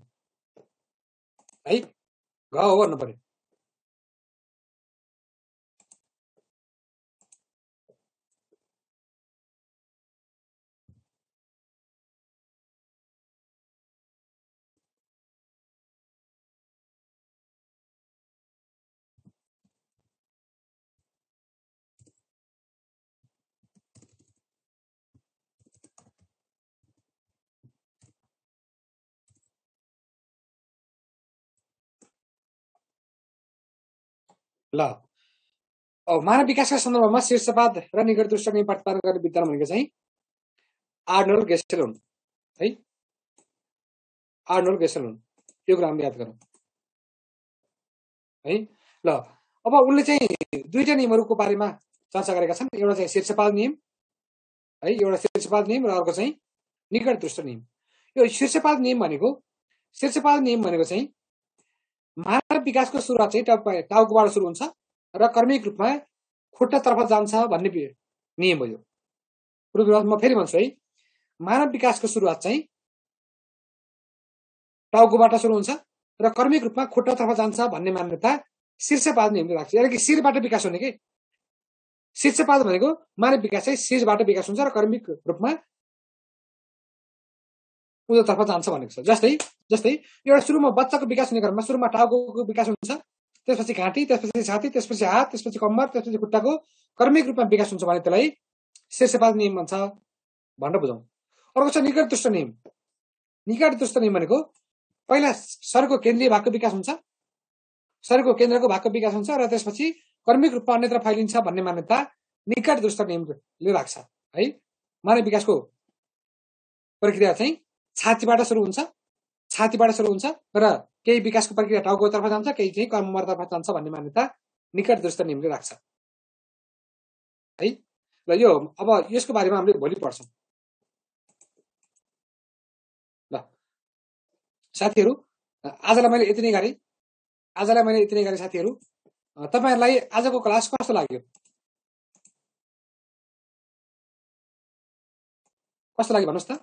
A: है। घ हो भन्नु पर्यो। ल अब मानव विकासका सन्दर्भमा शीर्षपात र निकट दृष्ट नियम प्रतिपादन गर्ने विद्वान भनेको चाहिँ आर्नोल्ड गेसेल हुन् है। आर्नोल्ड गेसेल हुन्। यो कुरा हामी याद गरौँ है। ल अब उनले चाहिँ दुईटा नियमहरूको बारेमा चर्चा गरेका छन्। एउटा चाहिँ शीर्षपात नियम है, एउटा शीर्षपात नियम र अर्को चाहिँ निकट दृष्ट नियम। यो शीर्षपात नियम भनेको चाहिँ मानव विकासको सुरुवात चाहिँ टाउकोबाट सुरु हुन्छ र क्रमिक रूपमा खुट्टातर्फ जान्छ भन्ने नियम हो। यो म फेरि भन्छु है, मानव विकासको सुरुवात चाहिँ टाउकोबाट सुरु हुन्छ र क्रमिक रूपमा खुट्टातर्फ जान्छ भन्ने मान्यता शीर्षपात नियमले राख्छ। यानि कि शिरबाट विकास हुने के शीर्षपात भनेको मानव विकास चाहिँ शिरबाट विकास हुन्छ र क्रमिक रूपमा उँधोतर्फ जान्छ भनेको छ। जस्तै एउटा सुरुमा बच्चाको विकास हुने क्रममा सुरुमा टाउको विकास हुन्छ, त्यसपछि घाँटी, त्यसपछि छाती, त्यसपछि हात, त्यसपछि कम्मर, त्यसपछि खुट्टाको क्रमिक रूपमा विकास हुन्छ भने त्यसलाई शीर्षपात नियम भन्छ भनेर बुझौँ। अर्को छ निकट दृष्ट नियम। निकट दृष्ट नियम भनेको पहिला शरीरको केन्द्रीय भागको विकास हुन्छ, शरीरको केन्द्रको भागको विकास हुन्छ र त्यसपछि क्रमिक रूपमा अन्यत्र फैलिन्छ भन्ने मान्यता निकट दृष्ट नियमले राख्छ है। मानव विकासको प्रक्रिया चाहिँ छातीबाट सुरु हुन्छ र केही विकासको प्रक्रिया टाउकोतर्फ जान्छ, केही चाहिँ कम्मरतर्फ जान्छ भन्ने मान्यता निकट दृष्ट नियमले राख्छ है। ल यो अब यसको बारेमा हामीले भोलि पढ्छौँ। ल साथीहरू, आजलाई मैले यति नै गरेँ साथीहरू। तपाईहरुलाई आजको क्लास कस्तो लाग्यो भन्नुस् त।